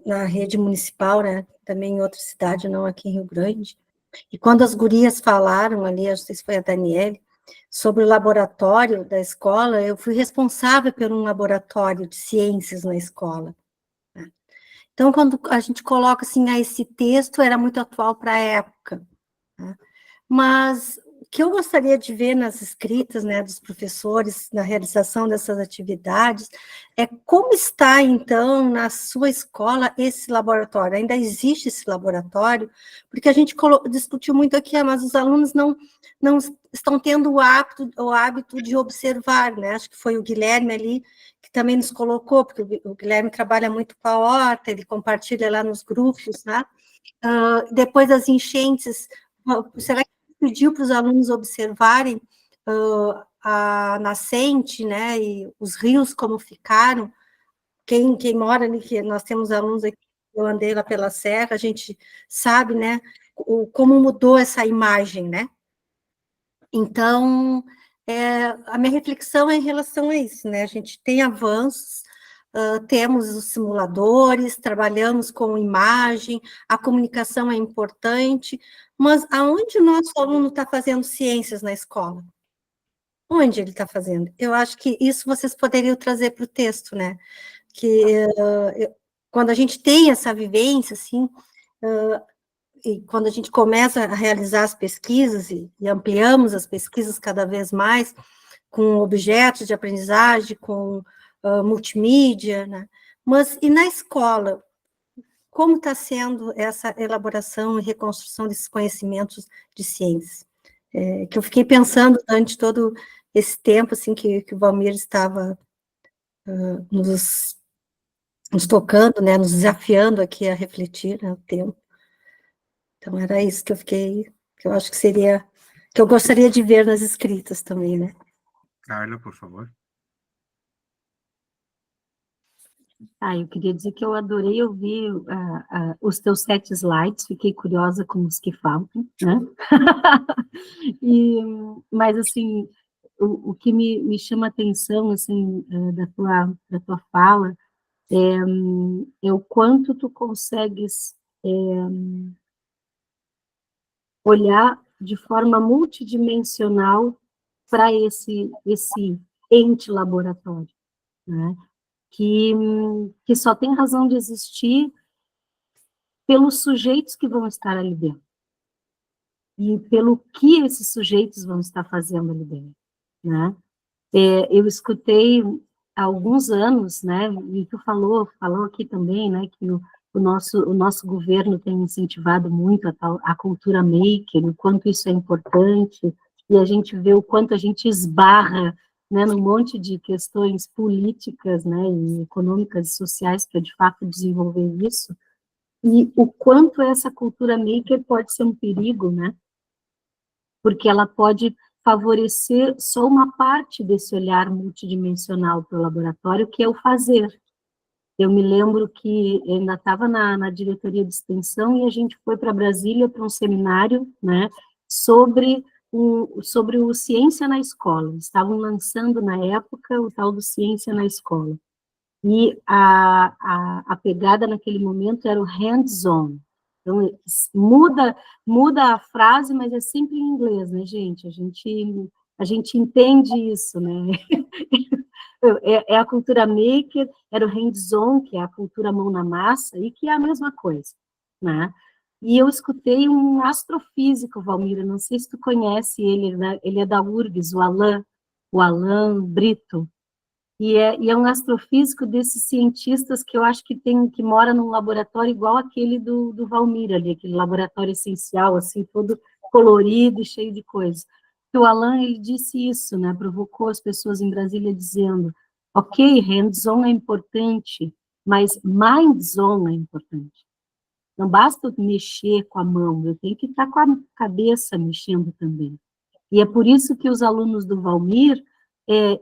[SPEAKER 3] na rede municipal, né? Também em outra cidade, não aqui em Rio Grande. E quando as gurias falaram ali, não sei se foi a Daniele, sobre o laboratório da escola, eu fui responsável por um laboratório de ciências na escola. Então, quando a gente coloca assim, esse texto era muito atual para a época, né? Mas o que eu gostaria de ver nas escritas, né, dos professores, na realização dessas atividades, é como está, então, na sua escola esse laboratório. Ainda existe esse laboratório? Porque a gente discutiu muito aqui, mas os alunos não estão tendo o hábito de observar, né? Acho que foi o Guilherme ali que também nos colocou, porque o Guilherme trabalha muito com a horta, ele compartilha lá nos grupos, né? Depois das enchentes, será que pediu para os alunos observarem a nascente, né, e os rios como ficaram? Quem mora ali, que nós temos alunos aqui, eu andei lá pela serra, a gente sabe, né, como mudou essa imagem, né? Então, a minha reflexão é em relação a isso, né? A gente tem avanços, temos os simuladores, trabalhamos com imagem, a comunicação é importante, mas aonde o nosso aluno está fazendo ciências na escola? Onde ele está fazendo? Eu acho que isso vocês poderiam trazer para o texto, né? Que quando a gente tem essa vivência, assim, e quando a gente começa a realizar as pesquisas e ampliamos as pesquisas cada vez mais, com objetos de aprendizagem, com multimídia, né? Mas, e na escola, como está sendo essa elaboração e reconstrução desses conhecimentos de ciências? Que eu fiquei pensando durante todo esse tempo, assim, que o Valmir estava nos tocando, né, nos desafiando aqui a refletir, né, o tempo. Então, era isso que eu acho que seria, que eu gostaria de ver nas escritas também, né?
[SPEAKER 4] Carla, por favor.
[SPEAKER 8] Eu queria dizer que eu adorei ouvir os teus 7 slides, fiquei curiosa com os que faltam, né? Mas, assim, o que me chama a atenção, assim, da tua fala, é o quanto tu consegues olhar de forma multidimensional para esse ente laboratório, né? Que só tem razão de existir pelos sujeitos que vão estar ali dentro, e pelo que esses sujeitos vão estar fazendo ali dentro, né? Eu escutei há alguns anos, né, e tu falou aqui também, né, que o nosso governo tem incentivado muito a cultura maker, o quanto isso é importante, e a gente vê o quanto a gente esbarra, né, num monte de questões políticas, né, e econômicas e sociais para, de fato, desenvolver isso, e o quanto essa cultura maker pode ser um perigo, né, porque ela pode favorecer só uma parte desse olhar multidimensional para o laboratório, que é o fazer. Eu me lembro que eu ainda estava na diretoria de extensão e a gente foi para Brasília para um seminário, né, sobre o Ciência na Escola. Estavam lançando, na época, o tal do Ciência na Escola. E a pegada naquele momento era o hands-on. Então, muda a frase, mas é sempre em inglês, né, gente? A gente entende isso, né? É a cultura maker, era o hands-on, que é a cultura mão na massa, e que é a mesma coisa, né? E eu escutei um astrofísico, Valmira, não sei se tu conhece ele é da URGS, o Alan Brito, e é um astrofísico desses cientistas que eu acho que mora num laboratório igual aquele do Valmir ali, aquele laboratório essencial, assim, todo colorido e cheio de coisas. E o Alan, ele disse isso, né, provocou as pessoas em Brasília dizendo, ok, hands-on é importante, mas minds-on é importante. Não basta mexer com a mão, eu tenho que estar com a cabeça mexendo também. E é por isso que os alunos do Valmir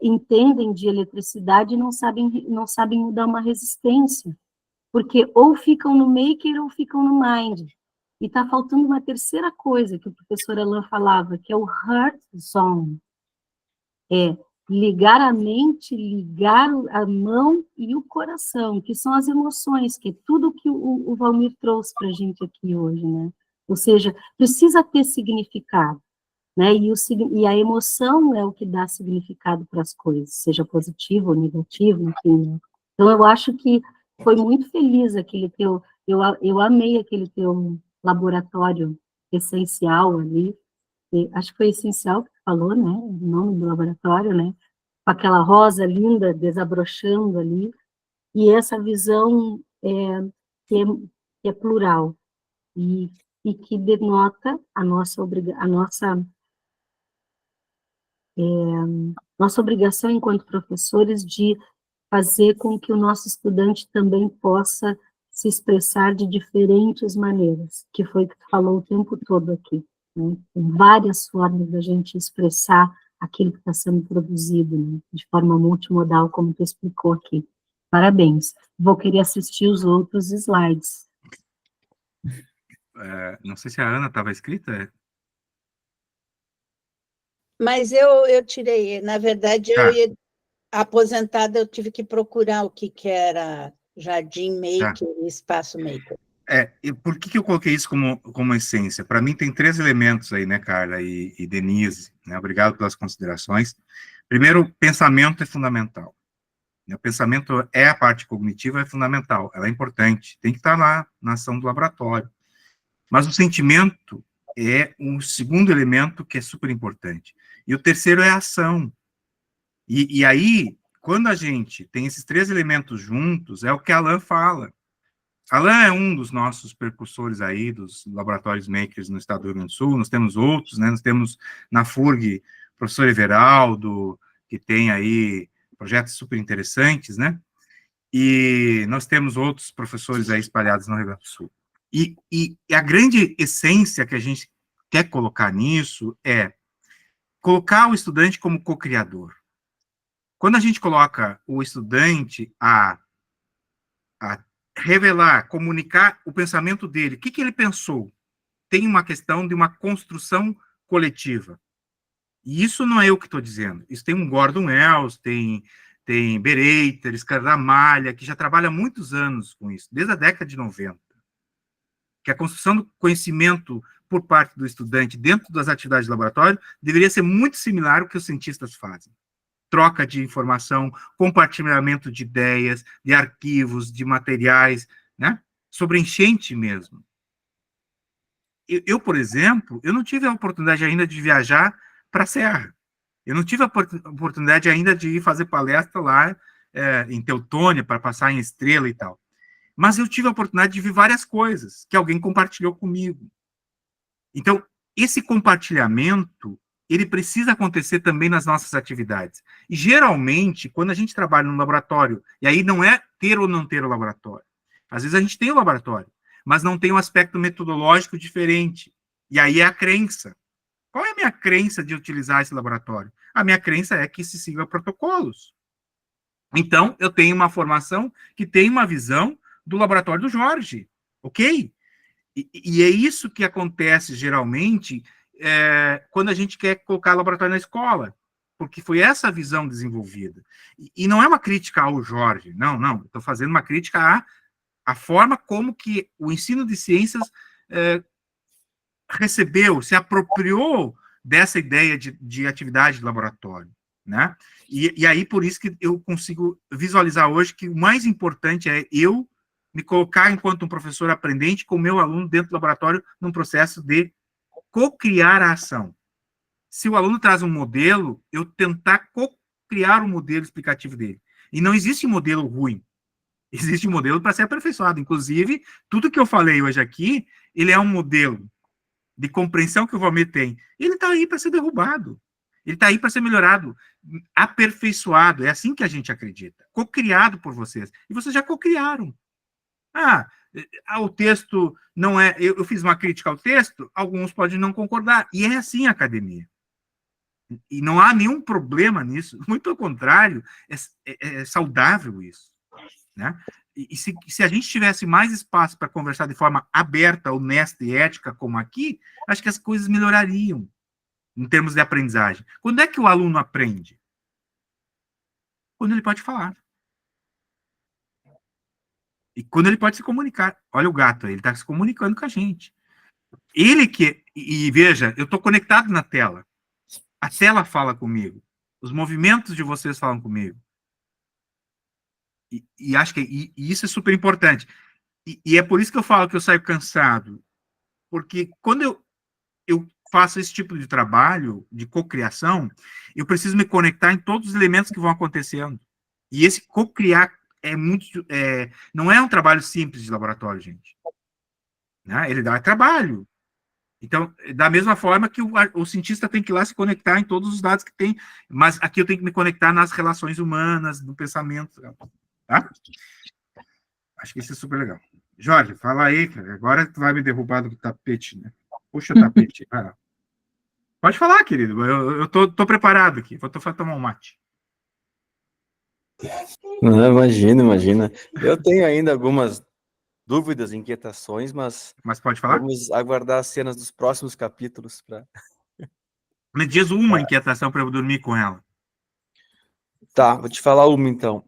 [SPEAKER 8] entendem de eletricidade e não sabem mudar uma resistência, porque ou ficam no maker ou ficam no mind. E está faltando uma terceira coisa que o professor Alan falava, que é o heart zone. É ligar a mente, ligar a mão e o coração, que são as emoções, que é tudo que o Valmir trouxe para a gente aqui hoje, né? Ou seja, precisa ter significado, né? E a emoção é o que dá significado para as coisas, seja positivo ou negativo, enfim, né? Então, eu acho que foi muito feliz aquele teu, eu amei aquele teu laboratório essencial ali, acho que foi essencial que tu falou, né, o nome do laboratório, né, com aquela rosa linda desabrochando ali, e essa visão que é plural, e que denota a nossa obrigação enquanto professores de fazer com que o nosso estudante também possa se expressar de diferentes maneiras, que foi o que tu falou o tempo todo aqui, né? Tem várias formas da gente expressar aquilo que está sendo produzido, né? De forma multimodal, como tu explicou aqui. Parabéns. Vou querer assistir os outros slides.
[SPEAKER 4] Não sei se a Ana estava escrita.
[SPEAKER 7] Mas eu tirei, na verdade, eu ia aposentada, eu tive que procurar o que era Jardim Maker e Espaço Maker.
[SPEAKER 4] E por que eu coloquei isso como essência? Para mim tem 3 elementos aí, né, Carla e Denise, né? Obrigado pelas considerações. Primeiro, pensamento é fundamental. O pensamento a parte cognitiva é fundamental, ela é importante, tem que estar lá na ação do laboratório. Mas o sentimento é um segundo elemento que é super importante. E o terceiro é a ação. E aí, quando a gente tem esses 3 elementos juntos, é o que a Alan fala. Alan é um dos nossos percursores aí, dos laboratórios makers no estado do Rio Grande do Sul, nós temos outros, né, nós temos na FURG o professor Everaldo, que tem aí projetos super interessantes, né, e nós temos outros professores aí espalhados no Rio Grande do Sul. E a grande essência que a gente quer colocar nisso é colocar o estudante como co-criador. Quando a gente coloca o estudante a revelar, comunicar o pensamento dele, o que ele pensou, tem uma questão de uma construção coletiva. E isso não é eu que estou dizendo. Isso tem um Gordon Wells, tem Bereiter, Scardamalha, que já trabalha há muitos anos com isso, desde a década de 90. Que a construção do conhecimento por parte do estudante dentro das atividades de laboratório deveria ser muito similar ao que os cientistas fazem. Troca de informação, compartilhamento de ideias, de arquivos, de materiais, né? Sobre enchente mesmo. Eu, por exemplo, eu não tive a oportunidade ainda de viajar para a Serra. Eu não tive a oportunidade ainda de ir fazer palestra lá em Teutônia, para passar em Estrela e tal. Mas eu tive a oportunidade de ver várias coisas que alguém compartilhou comigo. Então, esse compartilhamento ele precisa acontecer também nas nossas atividades. E, geralmente, quando a gente trabalha no laboratório, e aí não é ter ou não ter o laboratório. Às vezes a gente tem o laboratório, mas não tem um aspecto metodológico diferente. E aí é a crença. Qual é a minha crença de utilizar esse laboratório? A minha crença é que se siga protocolos. Então, eu tenho uma formação que tem uma visão do laboratório do Jorge, ok? E é isso que acontece, geralmente, quando a gente quer colocar laboratório na escola. porque foi essa visão desenvolvida. E não é uma crítica ao Jorge, não, estou fazendo uma crítica à forma como que o ensino de ciências recebeu, se apropriou dessa ideia de atividade de laboratório, né? E aí, por isso que eu consigo visualizar hoje que o mais importante é eu me colocar enquanto um professor aprendente com o meu aluno dentro do laboratório num processo de co-criar a ação. Se o aluno traz um modelo, eu tentar co-criar o modelo explicativo dele. E não existe modelo ruim. Existe um modelo para ser aperfeiçoado. Inclusive, tudo que eu falei hoje aqui, ele é um modelo de compreensão que o Valmir tem. Ele está aí para ser derrubado. Ele está aí para ser melhorado, aperfeiçoado. É assim que a gente acredita. Co-criado por vocês. E vocês já co-criaram. O texto não é... Eu fiz uma crítica ao texto, alguns podem não concordar. E é assim a academia. E não há nenhum problema nisso. Muito pelo contrário, é saudável isso. Né? E se a gente tivesse mais espaço para conversar de forma aberta, honesta e ética, como aqui, acho que as coisas melhorariam em termos de aprendizagem. Quando é que o aluno aprende? Quando ele pode falar. E quando ele pode se comunicar. Olha o gato aí, ele está se comunicando com a gente. E veja, eu estou conectado na tela. A tela fala comigo. Os movimentos de vocês falam comigo. E acho que isso é super importante. E é por isso que eu falo que eu saio cansado. Porque quando eu faço esse tipo de trabalho, de cocriação, eu preciso me conectar em todos os elementos que vão acontecendo. E esse cocriar não é um trabalho simples de laboratório, gente. Né? Ele dá trabalho. Então, da mesma forma que o cientista tem que ir lá se conectar em todos os dados que tem, mas aqui eu tenho que me conectar nas relações humanas, no pensamento. Tá? Acho que isso é super legal. Jorge, fala aí, cara. Agora tu vai me derrubar do tapete, né? Puxa o tapete. Vai lá. Pode falar, querido. Eu tô preparado aqui. Vou tomar um mate.
[SPEAKER 5] Não, imagina. Eu tenho ainda algumas dúvidas, inquietações, mas
[SPEAKER 4] pode falar?
[SPEAKER 5] Vamos aguardar as cenas dos próximos capítulos para...
[SPEAKER 4] Me diz uma inquietação para eu dormir com ela.
[SPEAKER 5] Tá, vou te falar uma então.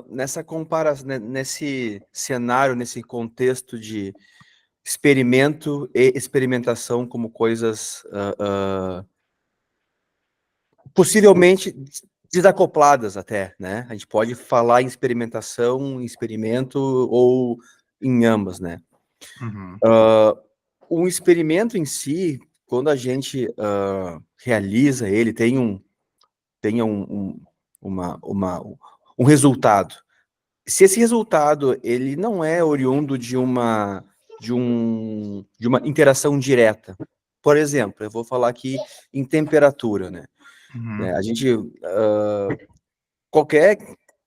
[SPEAKER 5] Nessa comparação, nesse cenário, nesse contexto de experimento e experimentação como coisas possivelmente desacopladas até, né? A gente pode falar em experimentação, em experimento ou em ambas, né?
[SPEAKER 4] Uhum.
[SPEAKER 5] Um experimento em si, quando a gente realiza ele, tem um resultado. Se esse resultado ele não é oriundo de uma interação direta, por exemplo, eu vou falar aqui em temperatura, né?
[SPEAKER 4] Uhum.
[SPEAKER 5] A gente qualquer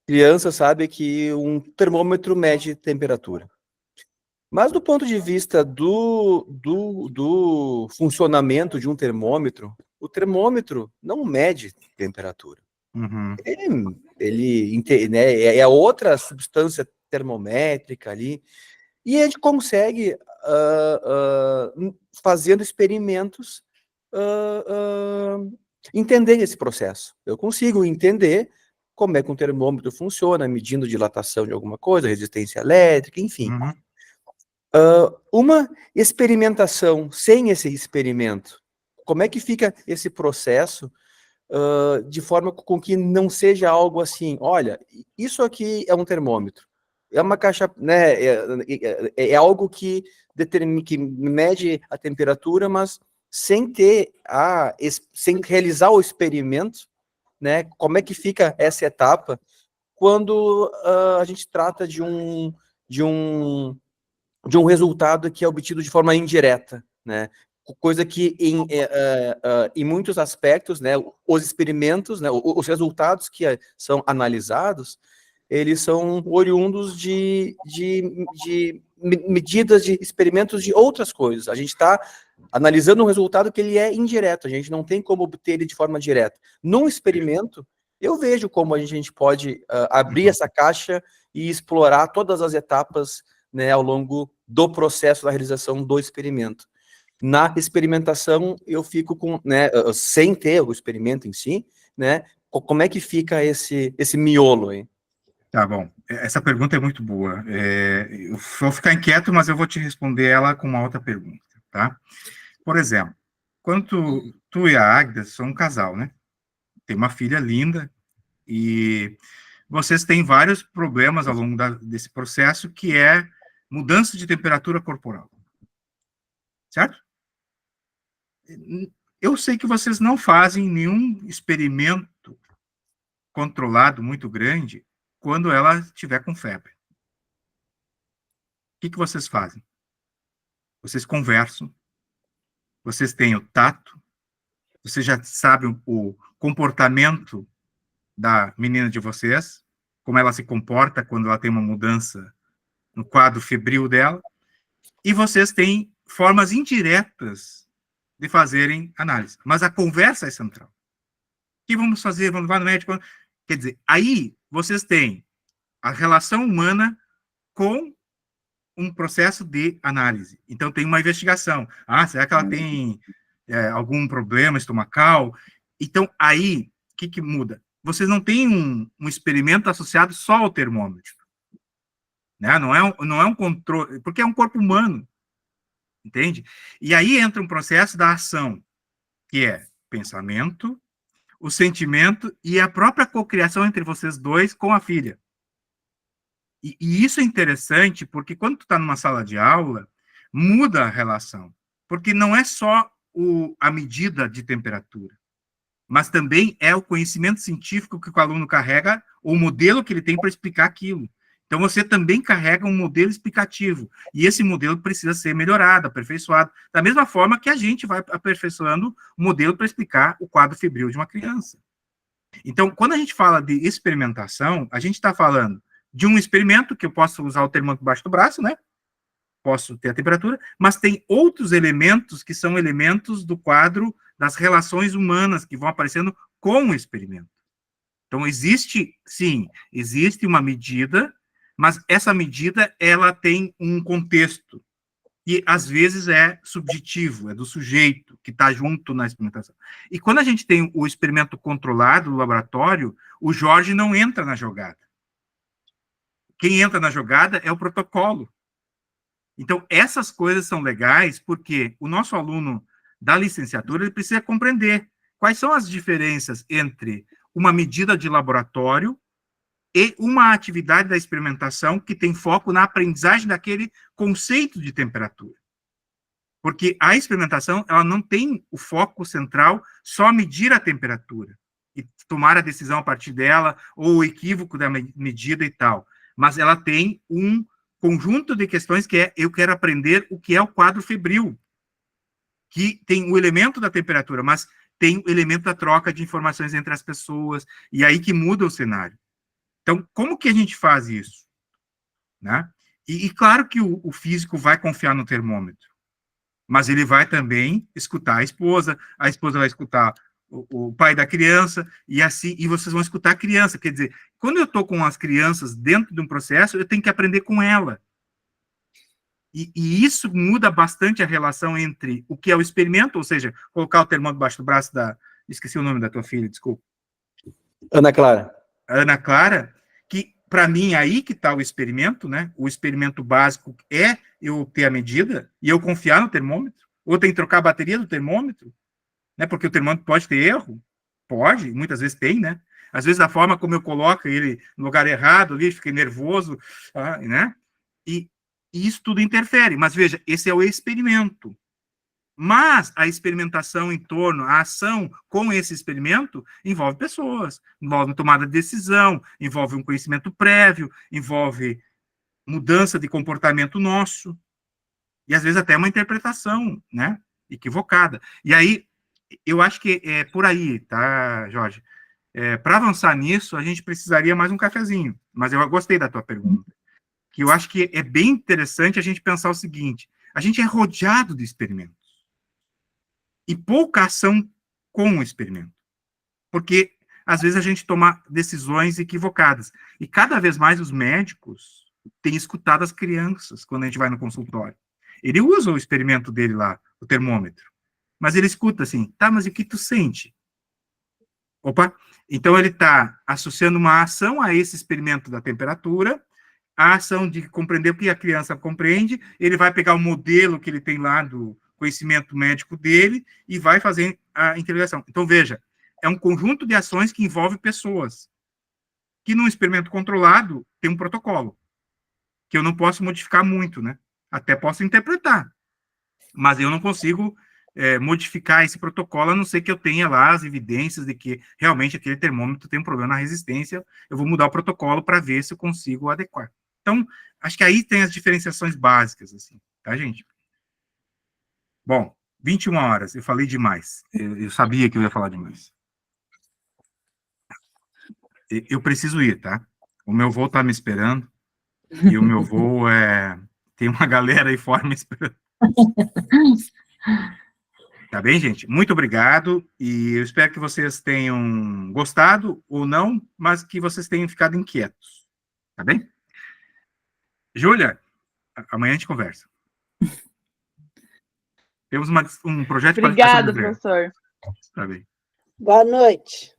[SPEAKER 5] criança sabe que um termômetro mede temperatura. Mas do ponto de vista do funcionamento de um termômetro, o termômetro não mede temperatura.
[SPEAKER 4] Uhum.
[SPEAKER 5] Né, é outra substância termométrica ali, e a gente consegue, fazendo experimentos, entender esse processo. Eu consigo entender como é que um termômetro funciona, medindo dilatação de alguma coisa, resistência elétrica, enfim.
[SPEAKER 4] Uhum.
[SPEAKER 5] Uma experimentação sem esse experimento, como é que fica esse processo de forma com que não seja algo assim, olha, isso aqui é um termômetro, é uma caixa, né, é algo que determina, que mede a temperatura, mas sem realizar o experimento, né, como é que fica essa etapa quando a gente trata de um resultado que é obtido de forma indireta, né? Coisa que em muitos aspectos, né, os experimentos, né, os resultados que são analisados, eles são oriundos de medidas de experimentos de outras coisas. A gente está analisando um resultado que ele é indireto, a gente não tem como obter ele de forma direta. Num experimento, eu vejo como a gente pode abrir essa caixa e explorar todas as etapas, né, ao longo do processo da realização do experimento. Na experimentação, eu fico com, né, sem ter o experimento em si, né, como é que fica esse miolo aí?
[SPEAKER 4] Tá bom. Essa pergunta é muito boa. Eu vou ficar inquieto, mas eu vou te responder ela com uma outra pergunta, tá? Por exemplo, quando tu e a Águida são um casal, né? Tem uma filha linda e vocês têm vários problemas ao longo desse processo, que é mudança de temperatura corporal. Certo? Eu sei que vocês não fazem nenhum experimento controlado muito grande quando ela estiver com febre. O que vocês fazem? Vocês conversam, vocês têm o tato, vocês já sabem o comportamento da menina de vocês, como ela se comporta quando ela tem uma mudança no quadro febril dela, e vocês têm formas indiretas de fazerem análise. Mas a conversa é central. O que vamos fazer? Vamos levar no médico? Quer dizer, aí vocês têm a relação humana com um processo de análise. Então, tem uma investigação. Ah, será que ela tem algum problema estomacal? Então, aí, o que muda? Vocês não têm um experimento associado só ao termômetro. Né? Não é um controle, porque é um corpo humano. Entende? E aí entra um processo da ação, que é pensamento, o sentimento e a própria cocriação entre vocês dois com a filha. E isso é interessante, porque quando tu está numa sala de aula, muda a relação. Porque não é só a medida de temperatura, mas também é o conhecimento científico que o aluno carrega, o modelo que ele tem para explicar aquilo. Então, você também carrega um modelo explicativo, e esse modelo precisa ser melhorado, aperfeiçoado, da mesma forma que a gente vai aperfeiçoando o modelo para explicar o quadro febril de uma criança. Então, quando a gente fala de experimentação, a gente está falando de um experimento, que eu posso usar o termômetro debaixo do braço, né? Posso ter a temperatura, mas tem outros elementos que são elementos do quadro das relações humanas que vão aparecendo com o experimento. Então, existe uma medida, mas essa medida, ela tem um contexto, que às vezes é subjetivo, é do sujeito que está junto na experimentação. E quando a gente tem o experimento controlado no laboratório, o Jorge não entra na jogada. Quem entra na jogada é o protocolo. Então, essas coisas são legais porque o nosso aluno da licenciatura ele precisa compreender quais são as diferenças entre uma medida de laboratório e uma atividade da experimentação que tem foco na aprendizagem daquele conceito de temperatura. Porque a experimentação, ela não tem o foco central só medir a temperatura e tomar a decisão a partir dela, ou o equívoco da medida e tal. Mas ela tem um conjunto de questões que é, eu quero aprender o que é o quadro febril, que tem o elemento da temperatura, mas tem o elemento da troca de informações entre as pessoas, e aí que muda o cenário. Então, como que a gente faz isso? Né? E claro que o físico vai confiar no termômetro, mas ele vai também escutar a esposa vai escutar o pai da criança, e assim, e vocês vão escutar a criança. Quer dizer, quando eu estou com as crianças dentro de um processo, eu tenho que aprender com ela. E isso muda bastante a relação entre o que é o experimento, ou seja, colocar o termômetro debaixo do braço esqueci o nome da tua filha, desculpa.
[SPEAKER 5] Ana Clara.
[SPEAKER 4] Ana Clara, que para mim aí que está o experimento, né? O experimento básico é eu ter a medida e eu confiar no termômetro, ou tem que trocar a bateria do termômetro, né? Porque o termômetro pode ter erro, pode, muitas vezes tem, né? Às vezes a forma como eu coloco ele no lugar errado ali, fiquei nervoso, né? E isso tudo interfere, mas veja, esse é o experimento. Mas a experimentação em torno, a ação com esse experimento, envolve pessoas, envolve tomada de decisão, envolve um conhecimento prévio, envolve mudança de comportamento nosso, e às vezes até uma interpretação, né, equivocada. E aí, eu acho que é por aí, tá, Jorge? Para avançar nisso, a gente precisaria mais um cafezinho, mas eu gostei da tua pergunta, que eu acho que é bem interessante a gente pensar o seguinte: a gente é rodeado de experimentos, e pouca ação com o experimento. Porque, às vezes, a gente toma decisões equivocadas. E cada vez mais os médicos têm escutado as crianças quando a gente vai no consultório. Ele usa o experimento dele lá, o termômetro. Mas ele escuta assim, tá, mas o que tu sente? Opa, então ele está associando uma ação a esse experimento da temperatura, a ação de compreender o que a criança compreende, ele vai pegar o modelo que ele tem lá do conhecimento médico dele e vai fazer a interligação. Então, veja, é um conjunto de ações que envolve pessoas, que num experimento controlado tem um protocolo, que eu não posso modificar muito, né? Até posso interpretar, mas eu não consigo modificar esse protocolo, a não ser que eu tenha lá as evidências de que realmente aquele termômetro tem um problema na resistência, eu vou mudar o protocolo para ver se eu consigo adequar. Então, acho que aí tem as diferenciações básicas, assim, tá, gente? Bom, 21 horas, eu falei demais, eu sabia que eu ia falar demais. Eu preciso ir, tá? O meu voo tá me esperando, e o meu voo tem uma galera aí fora me esperando. Tá bem, gente? Muito obrigado, e eu espero que vocês tenham gostado ou não, mas que vocês tenham ficado inquietos. Tá bem? Júlia, amanhã a gente conversa. Temos um projeto de qualificação
[SPEAKER 10] Obrigada,
[SPEAKER 4] do Grêmio.
[SPEAKER 10] professor.
[SPEAKER 4] Tá bem.
[SPEAKER 7] Boa noite.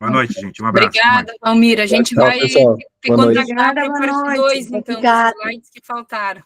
[SPEAKER 4] Boa noite, gente. Um abraço.
[SPEAKER 2] Obrigada, Valmir. A gente
[SPEAKER 5] Tchau,
[SPEAKER 2] vai
[SPEAKER 5] pessoal.
[SPEAKER 2] te
[SPEAKER 5] Boa noite.
[SPEAKER 2] contactar para
[SPEAKER 3] Obrigada,
[SPEAKER 2] parte
[SPEAKER 3] boa
[SPEAKER 2] 2,
[SPEAKER 3] noite.
[SPEAKER 2] então, dos
[SPEAKER 3] Obrigada.
[SPEAKER 2] slides que faltaram.